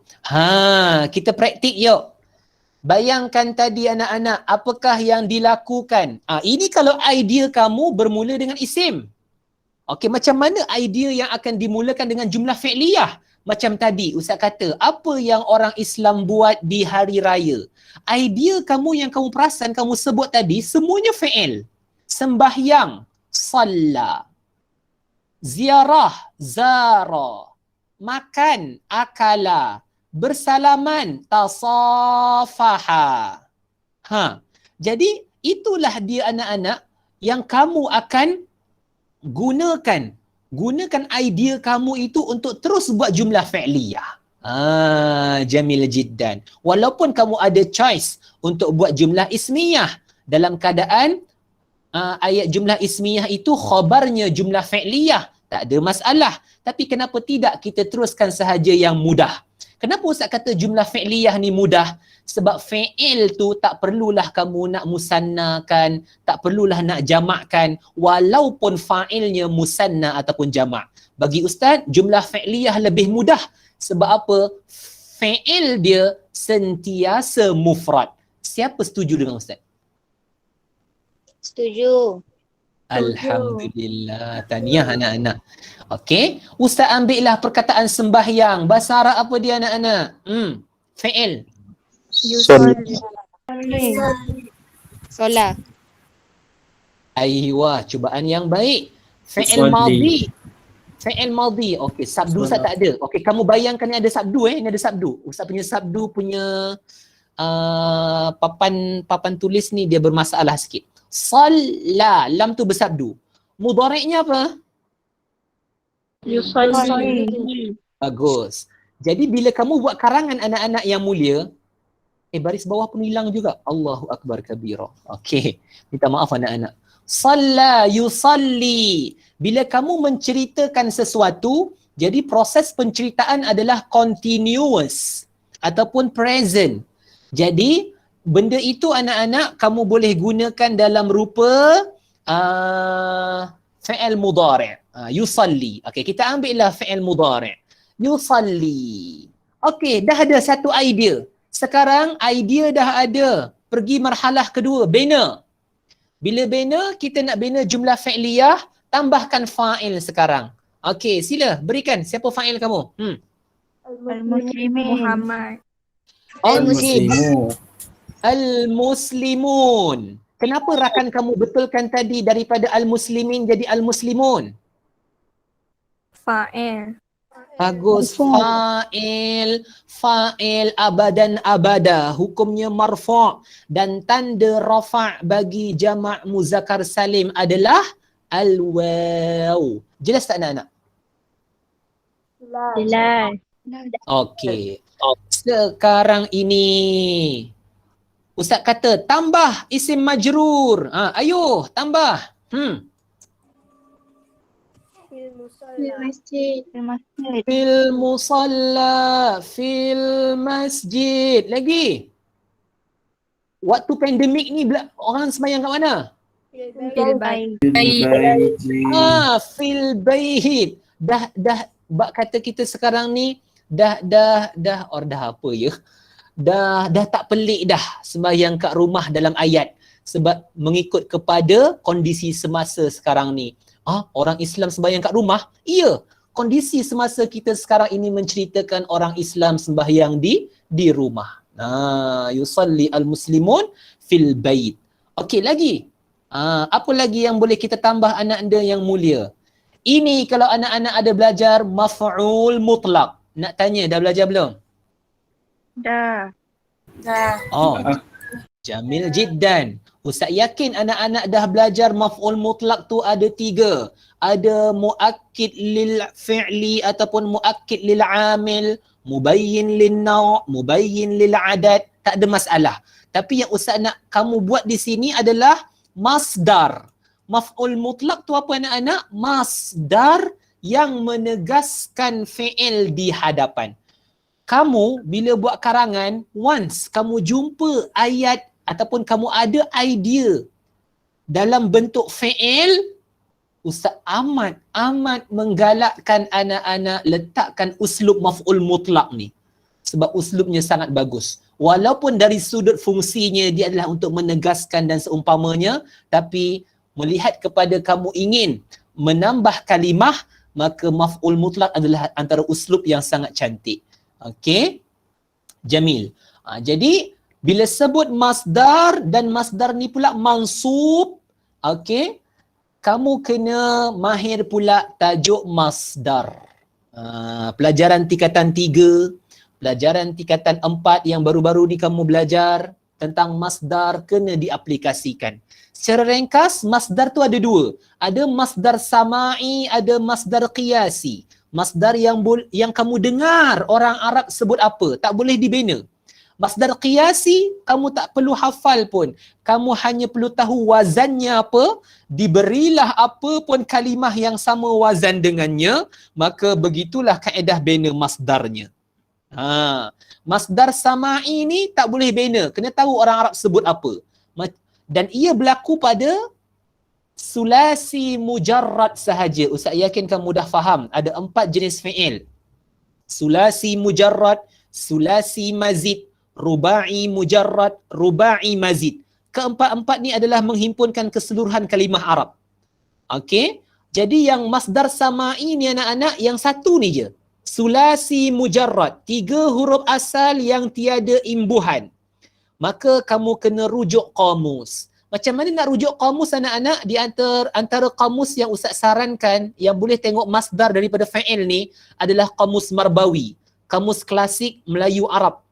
Kita praktik yuk. Bayangkan tadi anak-anak, apakah yang dilakukan? Ini kalau idea kamu bermula dengan isim. Okey, macam mana idea yang akan dimulakan dengan jumlah fi'liyah? Macam tadi Ustaz kata, apa yang orang Islam buat di hari raya? Idea kamu yang kamu perasan, kamu sebut tadi, semuanya fi'il. Sembahyang, salla. Ziarah, zara. Makan, akala. Bersalaman, tasafaha. Jadi itulah dia anak-anak yang kamu akan gunakan. Gunakan idea kamu itu untuk terus buat jumlah fi'liyah. Jamil jiddan. Walaupun kamu ada choice untuk buat jumlah ismiyah dalam keadaan ayat jumlah ismiyah itu khabarnya jumlah fi'liyah, tak ada masalah. Tapi kenapa tidak kita teruskan sahaja yang mudah? Kenapa Ustaz kata jumlah fi'liyah ni mudah? Sebab fi'il tu tak perlulah kamu nak musannakan, tak perlulah nak jamakkan, walaupun fa'ilnya musanna ataupun jamak. Bagi Ustaz, jumlah fi'liyah lebih mudah. Sebab apa? Fi'il dia sentiasa mufrad. Siapa setuju dengan Ustaz? Setuju. Alhamdulillah. Tahniah anak-anak. Okey. Ustaz ambillah perkataan sembahyang. Bahasa Arab apa dia anak-anak? Fi'il. Solat. Aywa, cubaan yang baik. Fi'il madhi. Fi'il madhi. Okey, sabdu Ustaz tak ada. Okey, kamu bayangkan ni ada sabdu ni ada sabdu. Ustaz punya sabdu punya papan tulis ni dia bermasalah sikit. Salla, lam tu bersabdu. Mudhari'nya apa? Yusalli. Bagus. Jadi bila kamu buat karangan anak-anak yang mulia, baris bawah pun hilang juga. Allahu Akbar kabira. Okey, minta maaf anak-anak. Salla yusalli. Bila kamu menceritakan sesuatu, jadi proses penceritaan adalah continuous ataupun present. Jadi benda itu anak-anak kamu boleh gunakan dalam rupa fi'il mudhari'. Yusalli. Okey, kita ambillah fi'il mudhari'. Yusalli. Okey, dah ada satu idea. Sekarang idea dah ada. Pergi marhalah kedua, bina. Bila bina, kita nak bina jumlah fi'liyah, tambahkan fa'il sekarang. Okey, sila berikan. Siapa fa'il kamu? Al-Muslimin. Muhammad. Okey. Al-Muslimun. Kenapa rakan kamu betulkan tadi daripada Al-Muslimin jadi Al-Muslimun? Fa'il. Bagus. Fa'il abadan abada. Hukumnya marfu' dan tanda rafa' bagi jama' muzakkar salim adalah al-waw. Jelas tak anak-anak? Jelas. Okey. Sekarang ini Ustaz kata tambah isim majrur. Ayo tambah. Masjid. Fil musalla, fil masjid. Lagi. Waktu pandemik ni orang sembahyang kat mana? Fil bait. Fil bait. Dah bab kata kita sekarang ni dah apa ya? Dah tak pelik dah sembahyang kat rumah dalam ayat sebab mengikut kepada kondisi semasa sekarang ni. Orang Islam sembahyang kat rumah? Ya. Kondisi semasa kita sekarang ini menceritakan orang Islam sembahyang di rumah. Yusalli al-muslimun fil bait. Okey, lagi. Apa lagi yang boleh kita tambah anak anda yang mulia? Ini kalau anak-anak ada belajar maf'ul mutlaq. Nak tanya, dah belajar belum? Dah. Jamil jiddan. Ustaz yakin anak-anak dah belajar maf'ul mutlaq tu ada 3. Ada muakkid lil fi'li ataupun muakkid lil amil, mubayyin lin naw', mubayyin lil adad. Tak ada masalah. Tapi yang Ustaz nak kamu buat di sini adalah masdar. Maf'ul mutlaq tu apa anak-anak? Masdar yang menegaskan fi'il di hadapan. Kamu bila buat karangan, once kamu jumpa ayat ataupun kamu ada idea dalam bentuk fi'il, Ustaz amat menggalakkan anak-anak letakkan uslub maf'ul mutlaq ni. Sebab uslubnya sangat bagus. Walaupun dari sudut fungsinya dia adalah untuk menegaskan dan seumpamanya, tapi melihat kepada kamu ingin menambah kalimah, maka maf'ul mutlaq adalah antara uslub yang sangat cantik. Okey? Jamil. Jadi bila sebut masdar dan masdar ni pula mansub, okey, kamu kena mahir pula tajuk masdar. Pelajaran tingkatan 3, pelajaran tingkatan 4 yang baru-baru ni kamu belajar tentang masdar kena diaplikasikan. Secara ringkas, masdar tu ada 2. Ada masdar sama'i, ada masdar qiyasi. Masdar yang kamu dengar orang Arab sebut apa, tak boleh dibina. Masdar qiyasi, kamu tak perlu hafal pun. Kamu hanya perlu tahu wazannya apa, diberilah apa pun kalimah yang sama wazan dengannya, maka begitulah kaedah bina masdarnya. Masdar sama'i ni tak boleh bina, kena tahu orang Arab sebut apa. Dan ia berlaku pada sulasi mujarrad sahaja. Ustaz yakin kamu dah faham, ada 4 jenis fi'il. Sulasi mujarrad, sulasi mazid, ruba'i mujarrad, ruba'i mazid. Keempat-empat ni adalah menghimpunkan keseluruhan kalimah Arab. Okey? Jadi yang masdar sama'i ni anak-anak yang satu ni je. Sulasi mujarrad, 3 huruf asal yang tiada imbuhan. Maka kamu kena rujuk kamus. Macam mana nak rujuk kamus anak-anak? Di antara kamus yang Ustaz sarankan yang boleh tengok masdar daripada fa'il ni adalah kamus Marbawi, kamus klasik Melayu Arab.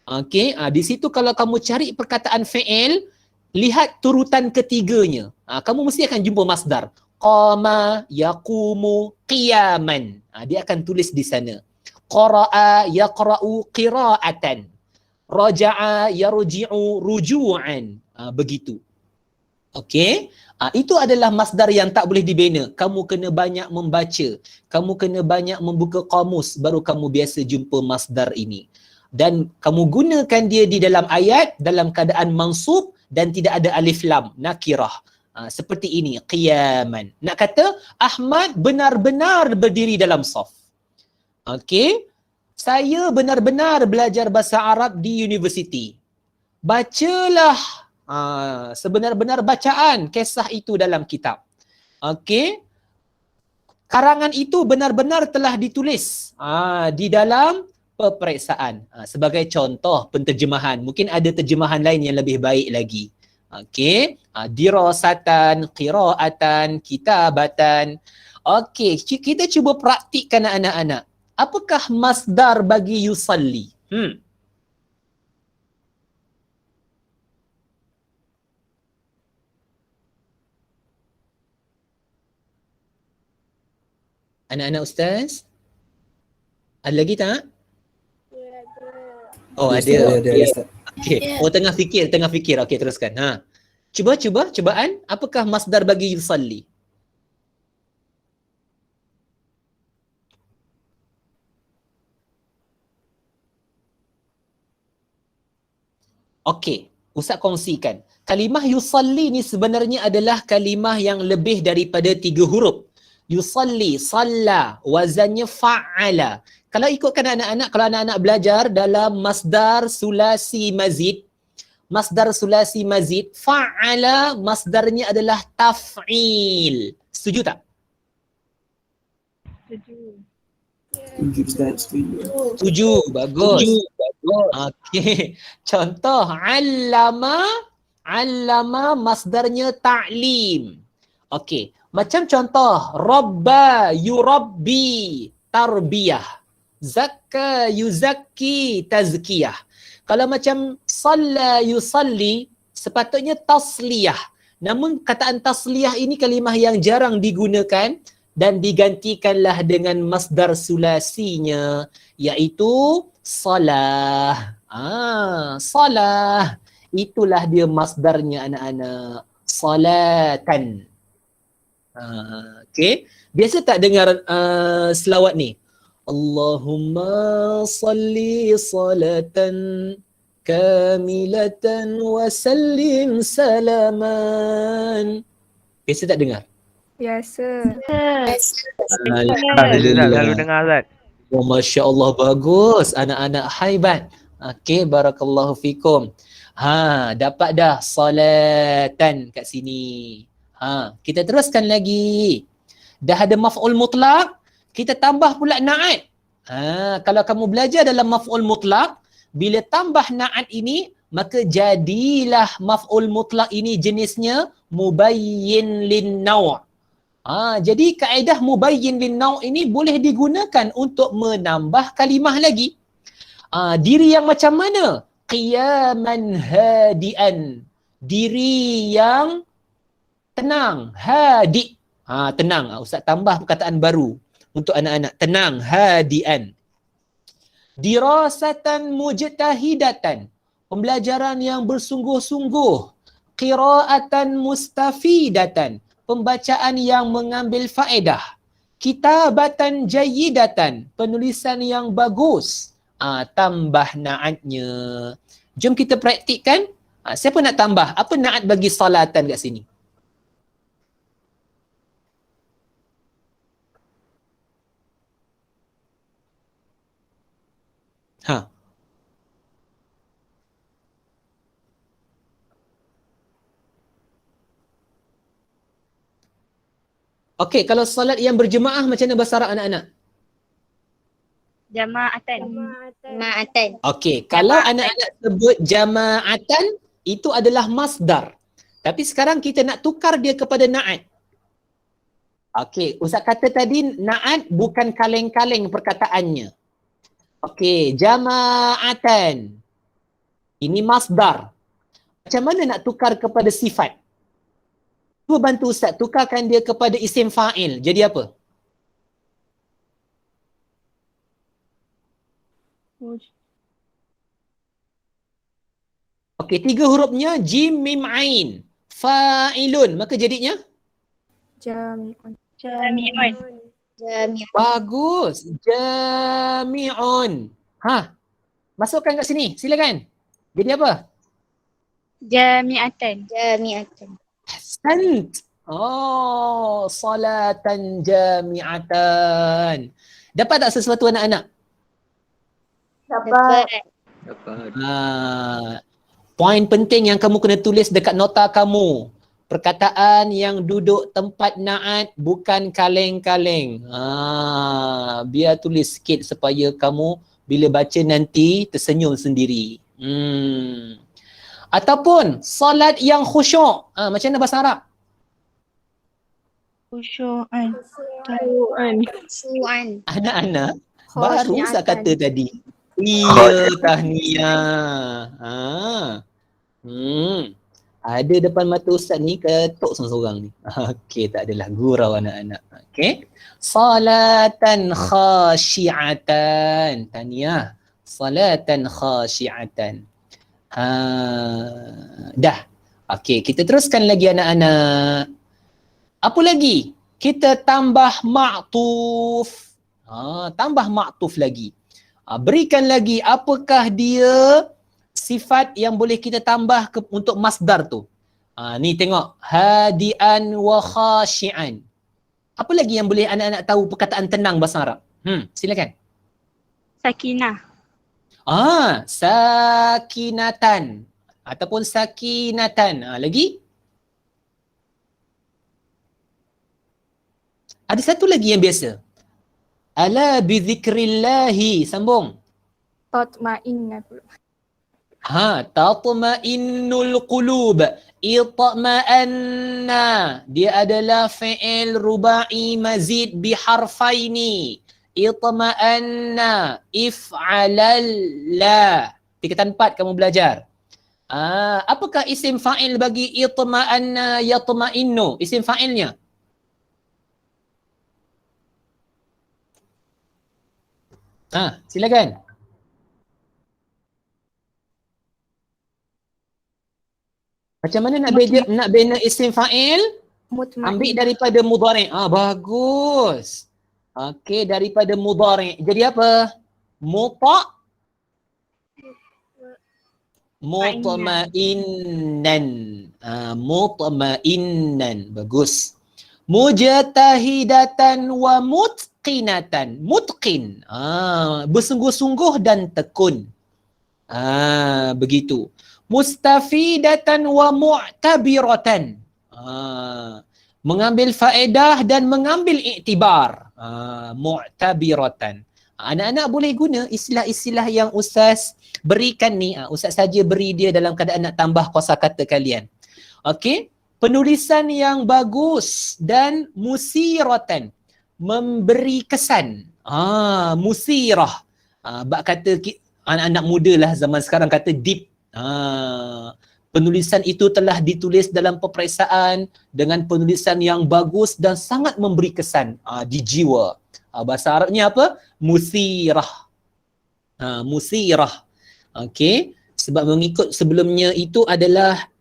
Okey, di situ kalau kamu cari perkataan fa'il, lihat turutan ketiganya. Kamu mesti akan jumpa masdar. Qama, yaqumu, qiyaman. Dia akan tulis di sana. Qara'a yaqra'u qira'atan. Raja'a yarji'u ruju'an. Begitu. Okey. Itu adalah masdar yang tak boleh dibina. Kamu kena banyak membaca. Kamu kena banyak membuka kamus baru kamu biasa jumpa masdar ini. Dan kamu gunakan dia di dalam ayat dalam keadaan mansub dan tidak ada alif lam, nakirah. Seperti ini, qiyaman. Nak kata Ahmad benar-benar berdiri dalam saf. Okey. Saya benar-benar belajar bahasa Arab di universiti. Bacalah sebenar-benar bacaan kisah itu dalam kitab. Okey. Karangan itu benar-benar telah ditulis di dalam peperiksaan. Sebagai contoh penterjemahan. Mungkin ada terjemahan lain yang lebih baik lagi. Okey. Dirasatan, qiraatan, kitabatan. Okey, kita cuba praktikkan anak-anak. Apakah masdar bagi yusalli? Anak-anak ustaz? Ada lagi tak? Oh, ada. Ada, Ustaz. Okey. Oh, tengah fikir. Okey, teruskan. Cubaan. Apakah masdar bagi yusalli? Okey, Ustaz kongsikan. Kalimah yusalli ni sebenarnya adalah kalimah yang lebih daripada 3 huruf. Yusalli, salla, wazannya fa'ala. Kalau ikutkan anak-anak, kalau anak-anak belajar dalam masdar sulasi mazid, fa'ala masdarnya adalah taf'il. Setuju tak? Setuju, Ustaz. Setuju, bagus. Okey. Contoh, allama masdarnya ta'lim. Okey. Macam contoh, rabba yurabbi tarbiyah. Zakka yuzakki tazkiyah. Kalau macam salla yusalli, sepatutnya tasliyah. Namun kataan tasliyah ini kalimah yang jarang digunakan dan digantikanlah dengan masdar sulasinya, iaitu salah. Salah. Itulah dia masdarnya anak-anak. Salatan. Okey. Biasa tak dengar selawat ni? Allahumma salli salatan kamilatan wa sallim salaman. Biasa tak dengar? Biasa. Selalu dengar Ustaz. Oh, Masya Allah, bagus. Anak-anak haibat. Okey, barakallahu fikum. Dapat dah salatan kat sini. Kita teruskan lagi. Dah ada maf'ul mutlak, kita tambah pula na'at. Kalau kamu belajar dalam maf'ul mutlak, bila tambah na'at ini, maka jadilah maf'ul mutlak ini jenisnya mubayyin lin-naw'. Jadi kaedah mubayyin lin-naw' ini boleh digunakan untuk menambah kalimah lagi. Diri yang macam mana? Qiyaman hadian. Diri yang tenang, hadi. Tenang. Ustaz tambah perkataan baru untuk anak-anak. Tenang, hadian. Dirasatan mujtahidatan. Pembelajaran yang bersungguh-sungguh. Qiraatan mustafidatan. Pembacaan yang mengambil faedah. Kitabatan jayyidatan. Penulisan yang bagus. Tambah na'atnya. Jom kita praktikkan. Siapa nak tambah? Apa na'at bagi salatan kat sini? Okey, kalau solat yang berjemaah macam mana bahasa Arab anak-anak? Jama'atan. Ma'atan. Okey, kalau anak-anak sebut jama'atan, itu adalah masdar. Tapi sekarang kita nak tukar dia kepada na'at. Okey, Ustaz kata tadi na'at bukan kaleng-kaleng perkataannya. Okey, jama'atan. Ini masdar. Macam mana nak tukar kepada sifat? Cuba bantu Ustaz, tukarkan dia kepada isim fa'il. Jadi apa? Okey, 3 hurufnya jim mim ain. Fa'ilun. Maka jadinya Jami'un. Jami'un. Jami'. bagus. Jami'un. Masukkan kat sini. Silakan. Jadi apa? Jami'atan. Jami'atan. Ahsant. Oh, salatan jami'atan. Dapat tak sesuatu anak-anak? Dapat. Dapat. Poin penting yang kamu kena tulis dekat nota kamu. Perkataan yang duduk tempat naat bukan kaleng-kaleng. Biar tulis sikit supaya kamu bila baca nanti tersenyum sendiri. Ataupun solat yang khusyuk. Macam mana bahasa Arab? Khusyu'an. Su'an. Anak-anak baru saya Khasyi'atan. kata tadi. Iya, tahniah. Ada depan mata ustaz ni ketuk seorang-seorang ni. Okey, tak adalah gurau anak-anak. Okey. Salatan khasyi'atan. Tahniah. Salatan khasyi'atan. Dah. Okey, kita teruskan lagi anak-anak. Apa lagi? Kita tambah ma'tuf. Tambah ma'tuf lagi. Berikan lagi apakah dia sifat yang boleh kita tambah untuk masdar tu. Ni tengok. Hadian wa khasyi'an. Apa lagi yang boleh anak-anak tahu perkataan tenang bahasa Arab? Silakan. Sakinah. Sakinatan. Ataupun sakinatan. Lagi? Ada satu lagi yang biasa. Ala bi dzikrillahi. Sambung. Tatma'innatu. Tatma'innul qulub. Itma'anna. Dia adalah fi'il ruba'i mazid biharfaini. Itma'anna. If'alalla. Tingkatan 4 kamu belajar. Apakah isim fa'il bagi itma'anna yatma'innu? Isim fa'ilnya? Silakan. Macam mana nak bina isim fa'il? Ambil daripada mudhari'. Bagus. Okey, daripada mudhari'. Jadi apa? Mutma'innan. Mutma'innan. Bagus. Mujtahidatan wa mutqinatan. Mutqin. Bersungguh-sungguh dan tekun. Begitu. Mustafidatan wa mu'tabiratan. Mengambil faedah dan mengambil iktibar. Mu'tabiratan. Anak-anak boleh guna istilah-istilah yang ustaz berikan ni. Ustaz saja beri dia dalam keadaan nak tambah kosakata kalian. Okey. Penulisan yang bagus dan musiratan. Memberi kesan. Musirah. Bak kata anak-anak muda lah zaman sekarang kata deep. Penulisan itu telah ditulis dalam peperiksaan dengan penulisan yang bagus dan sangat memberi kesan di jiwa. Bahasa Arabnya apa? Musirah. Musirah. Okey. Sebab mengikut sebelumnya itu adalah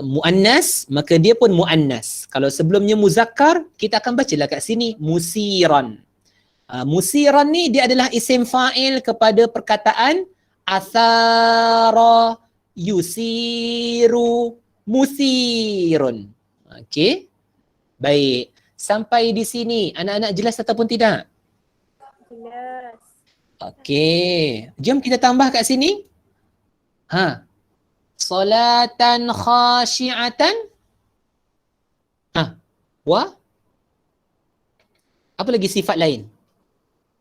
muannas, maka dia pun muannas. Kalau sebelumnya muzakkar, kita akan bacalah kat sini musiran. Musiran ni dia adalah isim fa'il kepada perkataan athara yusiru musirun. Okey. Baik. Sampai di sini anak-anak jelas ataupun tidak? Jelas. Okey. Jom kita tambah kat sini. Salatan khasyi'atan. Apa lagi sifat lain?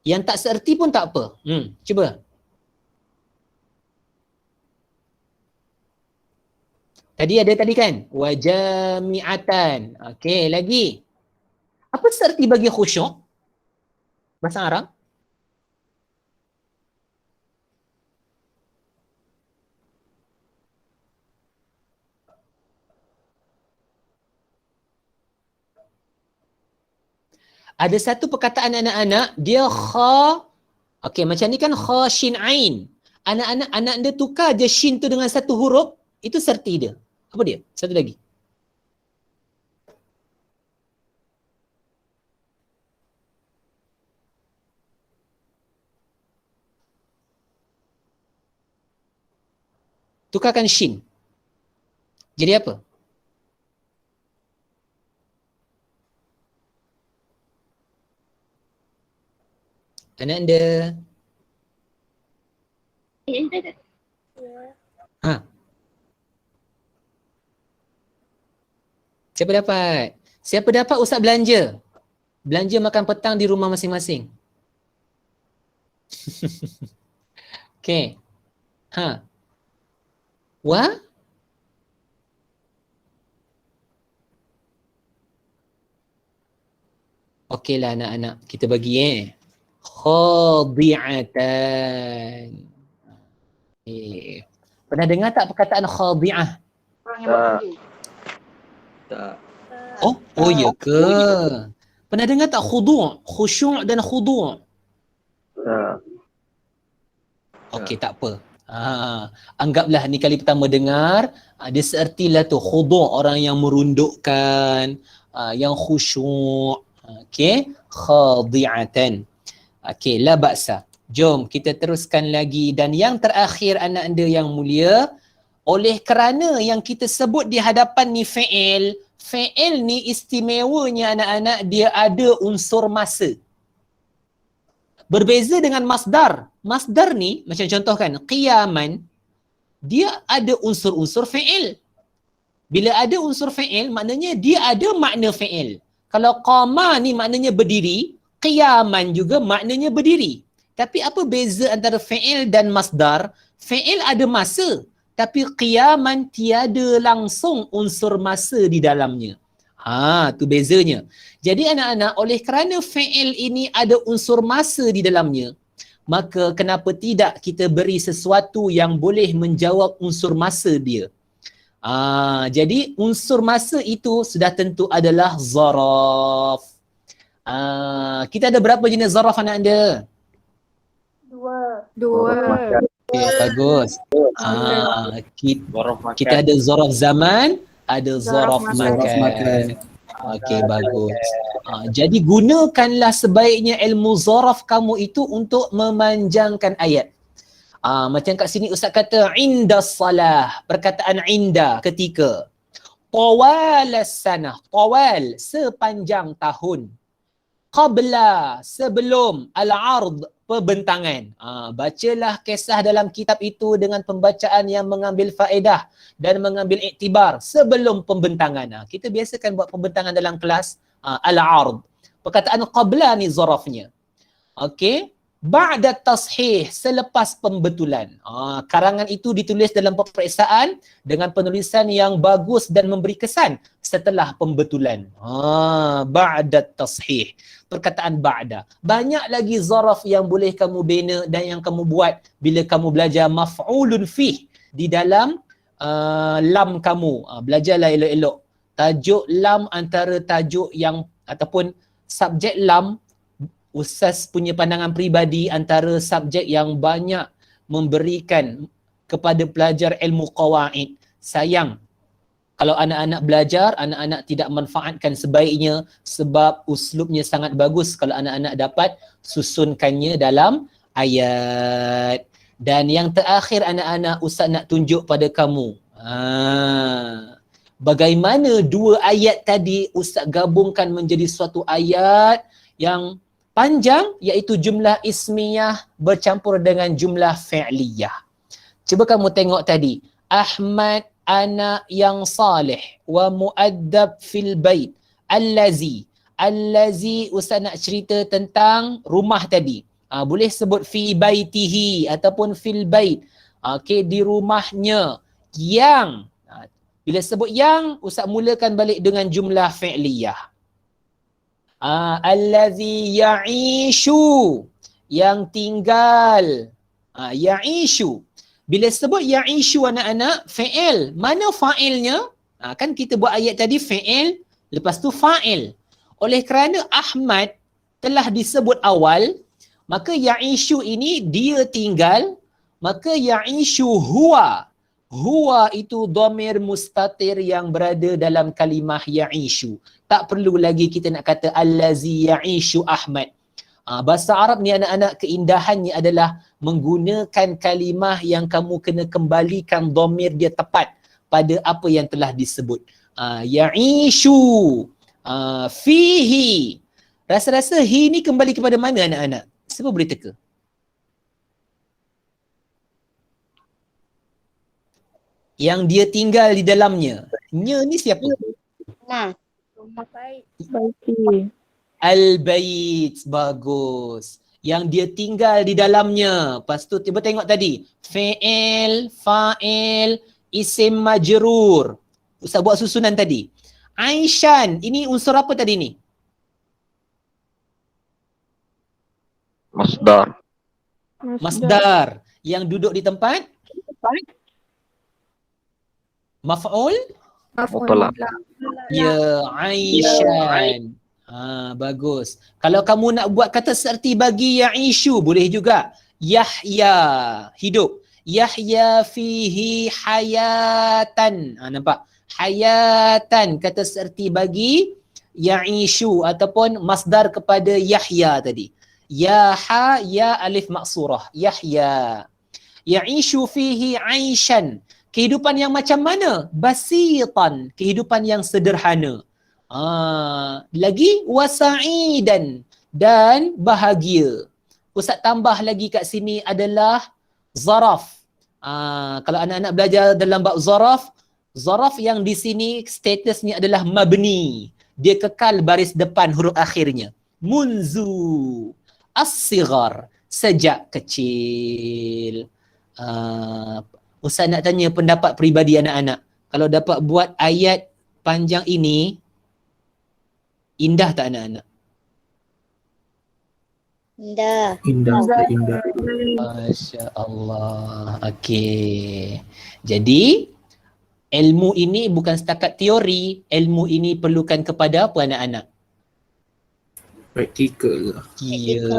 Yang tak seerti pun tak apa. Cuba. Tadi kan? Wajami'atan. Okey, lagi. Apa seerti bagi khusyuk? Bahasa Arab? Ada satu perkataan anak-anak, dia kha, okey macam ni kan kha shin ain. Anak-anak anda tukar je shin tu dengan satu huruf, itu serti dia. Apa dia? Satu lagi. Tukarkan shin. Jadi apa? Anak anda. Ha. Siapa dapat? Siapa dapat Ustaz belanja? Belanja makan petang di rumah masing-masing. Okey. Ha. Wa? Okeylah anak-anak, kita bagi khadi'atan. Pernah dengar tak perkataan khadi'ah? Tak. Oh ya ke? Pernah dengar tak khudu'? Khusyuk dan khudu'? Tak. Okey, tak apa. Anggaplah ni kali pertama dengar, dia seertilah tu khudu', orang yang merundukkan, yang khusyuk. Okey, khadi'atan. Okey, la ba'sa. Jom kita teruskan lagi, dan yang terakhir anak anda yang mulia, oleh kerana yang kita sebut di hadapan ni fi'il, fi'il ni istimewanya anak-anak, dia ada unsur masa. Berbeza dengan masdar. Masdar ni macam contoh kan, qiyaman, dia ada unsur-unsur fi'il. Bila ada unsur fi'il, maknanya dia ada makna fi'il. Kalau qama ni maknanya berdiri, qiyaman juga maknanya berdiri. Tapi apa beza antara fi'il dan masdar? Fi'il ada masa, tapi qiyaman tiada langsung unsur masa di dalamnya. Tu bezanya. Jadi anak-anak, oleh kerana fi'il ini ada unsur masa di dalamnya, maka kenapa tidak kita beri sesuatu yang boleh menjawab unsur masa dia. Jadi unsur masa itu sudah tentu adalah zaraf. Kita ada berapa jenis zaraf anak anda? Dua. Okay, bagus. Kita ada zaraf zaman, ada zaraf makan. Okey, bagus. Jadi gunakanlah sebaiknya ilmu zaraf kamu itu untuk memanjangkan ayat. Macam kat sini Ustaz kata inda salah, perkataan inda, ketika. Tawal sanah, tawal, sepanjang tahun. Qabla, sebelum, al-ard, perbentangan. Bacalah kisah dalam kitab itu dengan pembacaan yang mengambil faedah dan mengambil iktibar sebelum pembentangan. Kita biasakan buat pembentangan dalam kelas al-ard. Perkataan qabla ni zarafnya. Okey. Ba'da tashih, selepas pembetulan. Karangan itu ditulis dalam peperiksaan dengan penulisan yang bagus dan memberi kesan setelah pembetulan. Ba'da tashih. Perkataan ba'da. Banyak lagi zaraf yang boleh kamu bina dan yang kamu buat bila kamu belajar maf'ulun fih di dalam lam kamu. Belajarlah elok-elok. Tajuk lam antara tajuk yang ataupun subjek lam, Ustaz punya pandangan peribadi, antara subjek yang banyak memberikan kepada pelajar ilmu qawaid. Sayang kalau anak-anak belajar, anak-anak tidak manfaatkan sebaiknya sebab uslubnya sangat bagus kalau anak-anak dapat susunkannya dalam ayat. Dan yang terakhir anak-anak, Ustaz nak tunjuk pada kamu. Bagaimana dua ayat tadi Ustaz gabungkan menjadi suatu ayat yang panjang, iaitu jumlah ismiyah bercampur dengan jumlah fi'liyah. Cuba kamu tengok tadi. Ahmad anak yang salih wa muaddab fil bait. Allazi. Allazi Ustaz nak cerita tentang rumah tadi. Boleh sebut fi baitihi ataupun fil bait. Okey, di rumahnya. Yang. Bila sebut yang, Ustaz mulakan balik dengan jumlah fi'liyah. Allazi ya'ishu, yang tinggal. Ya'ishu. Bila sebut ya'ishu anak-anak, fi'il. Mana fa'ilnya? Kan kita buat ayat tadi fi'il, lepas tu fa'il. Oleh kerana Ahmad telah disebut awal, maka ya'ishu ini dia tinggal, maka ya'ishu huwa. Huwa itu dhamir mustatir yang berada dalam kalimah ya'ishu. Tak perlu lagi kita nak kata allazi ya'ishu Ahmad. Bahasa Arab ni anak-anak keindahannya adalah menggunakan kalimah yang kamu kena kembalikan dhamir dia tepat pada apa yang telah disebut. Ya'ishu, fihi. Rasa-rasa hi ni kembali kepada mana anak-anak? Siapa boleh teka? Yang dia tinggal di dalamnya. Nya ni siapa? Nah. Baiti. Al-bait. Bagus. Yang dia tinggal di dalamnya. Lepas tu tiba tengok tadi. Fi'il, fa'il, isim majrur. Ustaz buat susunan tadi. Aishan. Ini unsur apa tadi ni? Masdar. Masdar. Yang duduk di tempat? Maf'ul? Mutlaq. Ya, Aishan. Bagus. Kalau kamu nak buat kata seerti bagi Ya'ishu, boleh juga. Yahya, hidup. Yahya fihi hayatan. Nampak? Hayatan, kata seerti bagi Ya'ishu ataupun masdar kepada Yahya tadi. Ya alif maksurah. Yahya. Ya'ishu fihi Aishan. Kehidupan yang macam mana? Basitan. Kehidupan yang sederhana. Lagi wasa'idan. Dan bahagia. Ustaz tambah lagi kat sini adalah zaraf. Kalau anak-anak belajar dalam bab zaraf, zaraf yang di sini statusnya adalah mabni. Dia kekal baris depan huruf akhirnya. Munzu. As-sighar. Sejak kecil. Ustaz nak tanya pendapat peribadi anak-anak. Kalau dapat buat ayat panjang ini, indah tak anak-anak? Indah. Indah, Ustaz, indah. Masya Allah. Okey. Jadi, ilmu ini bukan setakat teori. Ilmu ini perlukan kepada apa anak-anak? Praktikal lah. Ya.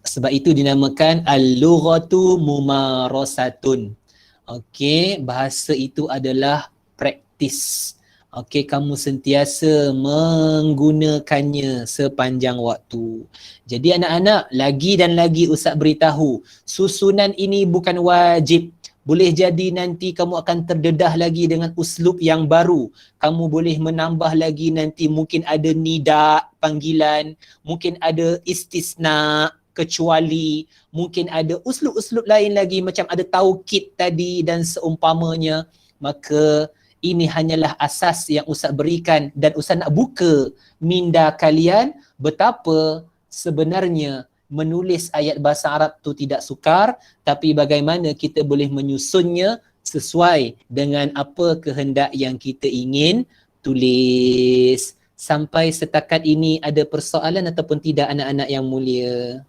Sebab itu dinamakan al-lughatu mumarasatun. Okey, bahasa itu adalah praktis. Okey, kamu sentiasa menggunakannya sepanjang waktu. Jadi anak-anak, lagi dan lagi Ustaz beritahu, susunan ini bukan wajib. Boleh jadi nanti kamu akan terdedah lagi dengan uslub yang baru. Kamu boleh menambah lagi nanti mungkin ada nida, panggilan, mungkin ada istisna, kecuali, mungkin ada uslub-uslub lain lagi macam ada taukid tadi dan seumpamanya. Maka ini hanyalah asas yang Ustaz berikan dan Ustaz nak buka minda kalian betapa sebenarnya menulis ayat bahasa Arab tu tidak sukar, tapi bagaimana kita boleh menyusunnya sesuai dengan apa kehendak yang kita ingin tulis. Sampai setakat ini ada persoalan ataupun tidak anak-anak yang mulia?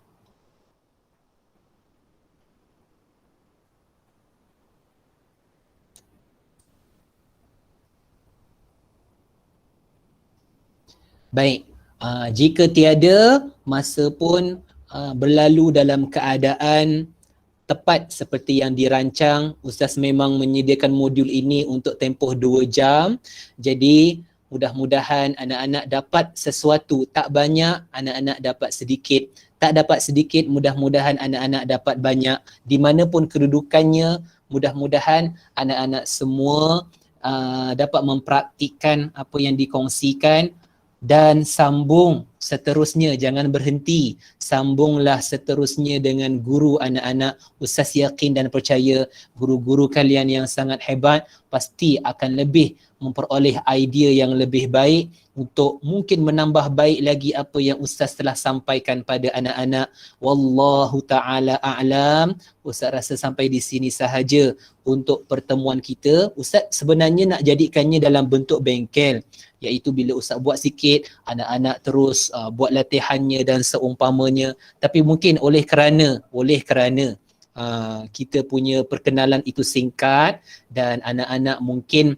Baik, jika tiada, masa pun berlalu dalam keadaan tepat seperti yang dirancang. Ustaz memang menyediakan modul ini untuk tempoh 2 jam. Jadi mudah-mudahan anak-anak dapat sesuatu. Tak banyak, anak-anak dapat sedikit. Tak dapat sedikit, mudah-mudahan anak-anak dapat banyak. Di mana pun kedudukannya, mudah-mudahan anak-anak semua dapat mempraktikkan apa yang dikongsikan. Dan sambung seterusnya, jangan berhenti. Sambunglah seterusnya dengan guru anak-anak. Ustaz yakin dan percaya guru-guru kalian yang sangat hebat pasti akan lebih memperoleh idea yang lebih baik untuk mungkin menambah baik lagi apa yang Ustaz telah sampaikan pada anak-anak. Wallahu ta'ala a'lam. Ustaz rasa sampai di sini sahaja untuk pertemuan kita. Ustaz sebenarnya nak jadikannya dalam bentuk bengkel, iaitu bila Ustaz buat sikit, anak-anak terus buat latihannya dan seumpamanya. Tapi mungkin oleh kerana kita punya perkenalan itu singkat dan anak-anak mungkin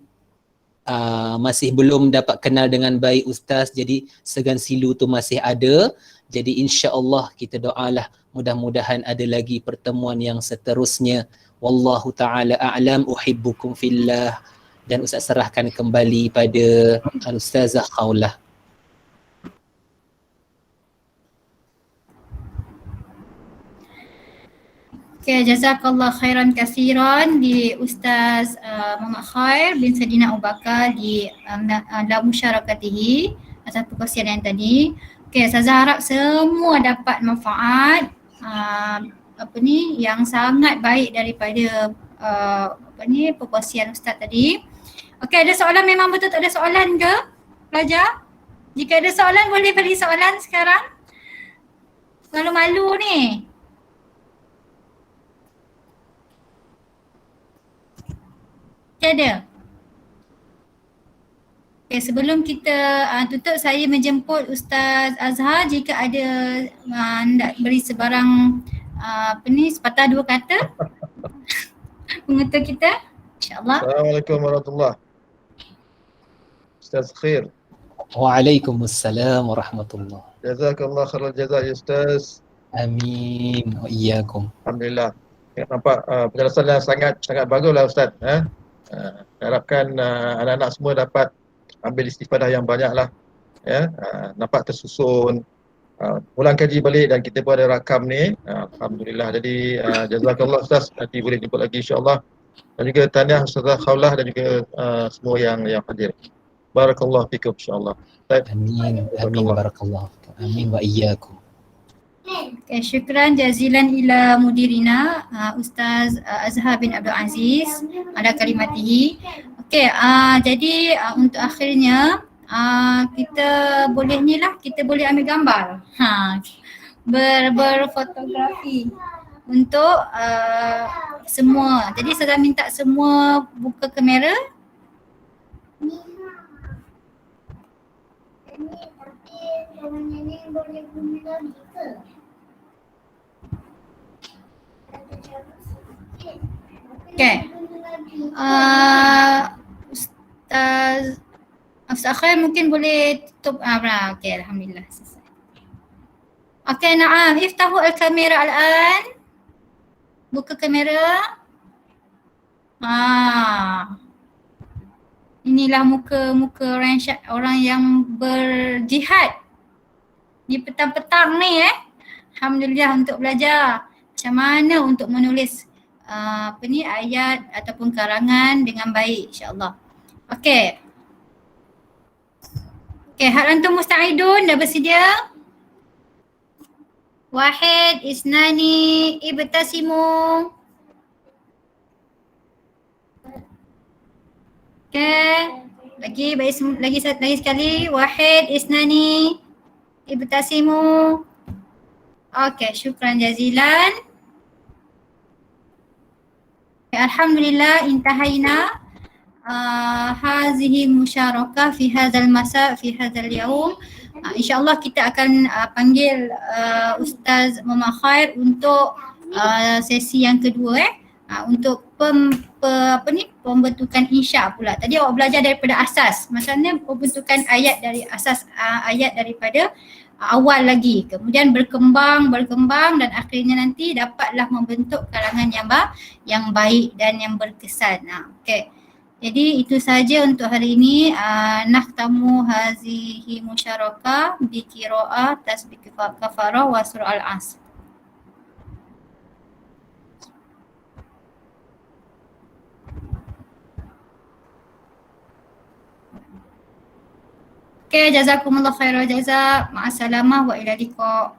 masih belum dapat kenal dengan baik Ustaz, jadi segan silu tu masih ada. Jadi insya-Allah kita doalah mudah-mudahan ada lagi pertemuan yang seterusnya. Wallahu taala a'lam, uhibbukum fillah. Dan Ustaz serahkan kembali pada Al-Ustazah Khawlah. Okay, jazakallah khairan kasiran di Ustaz Muhammad Khair bin Sadina Abu Bakar di dalam musyarakatihi atas perkongsian yang tadi. Okay, Ustazah harap semua dapat manfaat yang sangat baik daripada perkongsian Ustaz tadi. Okay, ada soalan? Memang betul tak ada soalan ke pelajar? Jika ada soalan boleh beri soalan sekarang. Malu-malu ni. Ada. Okay, sebelum kita tutup, saya menjemput Ustaz Azhar jika ada nak beri sebarang sepatah dua kata pengetua kita, insyaAllah. Assalamualaikum warahmatullahi wabarakatuh. Ustaz Khair. Waalaikumsalam warahmatullahi. Jazakallah khairal jazaa ya Ustaz. Amin wa iyyakum. Alhamdulillah. Nampak penjelasan yang sangat baguslah Ustaz. Harapkan anak-anak semua dapat ambil istifadah yang banyaklah. Nampak tersusun. Ulang kaji balik dan kita pun ada rakam ni. Alhamdulillah. Jadi jazakallah Ustaz. Nanti boleh jemput lagi insya-Allah. Dan juga tahniah Ustazah Khawlah dan juga semua yang hadir. Barakallahu fikum insya-Allah. Amin. Amin barakallahu fikum. Amin wa iyyakum. Okay, syukran jazilan ila mudirina Ustaz Azhar bin Abdul Aziz ala kalimatihi. Okay, jadi untuk akhirnya kita boleh ni lah, kita boleh ambil gambar. Berfotografi untuk semua. Jadi saya minta semua buka kamera. Okay. Ustaz Khair mungkin boleh tutup. Okay, alhamdulillah. Okay, na'am. Iftahu al-kamera al-an. Buka kamera. Inilah muka orang yang berjihad di petang-petang ni Alhamdulillah untuk belajar macam mana untuk menulis ayat ataupun karangan dengan baik insya-Allah. Okey. Okey, hal antum musta'idun, dah bersedia? Wahid, isnani, ibtasimu. Okey. Lagi sekali. Wahid, isnani, ibtasimu. Okey, syukran jazilan. Alhamdulillah intahayna hazihi musyarakah fi hadzal masa fi hadzal yaum. InsyaAllah kita akan panggil Ustaz Muhammad Khair untuk sesi yang kedua untuk pembentukan insya pula. Tadi awak belajar daripada asas, maksudnya pembentukan ayat dari asas ayat daripada awal lagi, kemudian berkembang dan akhirnya nanti dapatlah membentuk karangan yang baik dan yang berkesan. Okey. Jadi itu saja untuk hari ini. Nahtamu hazihi musyarakah bi qiraah tasbih kafarah wa surah al-asr. Okay, jazakumullah khairan jazak. Ma'assalamah wa ila liqa'.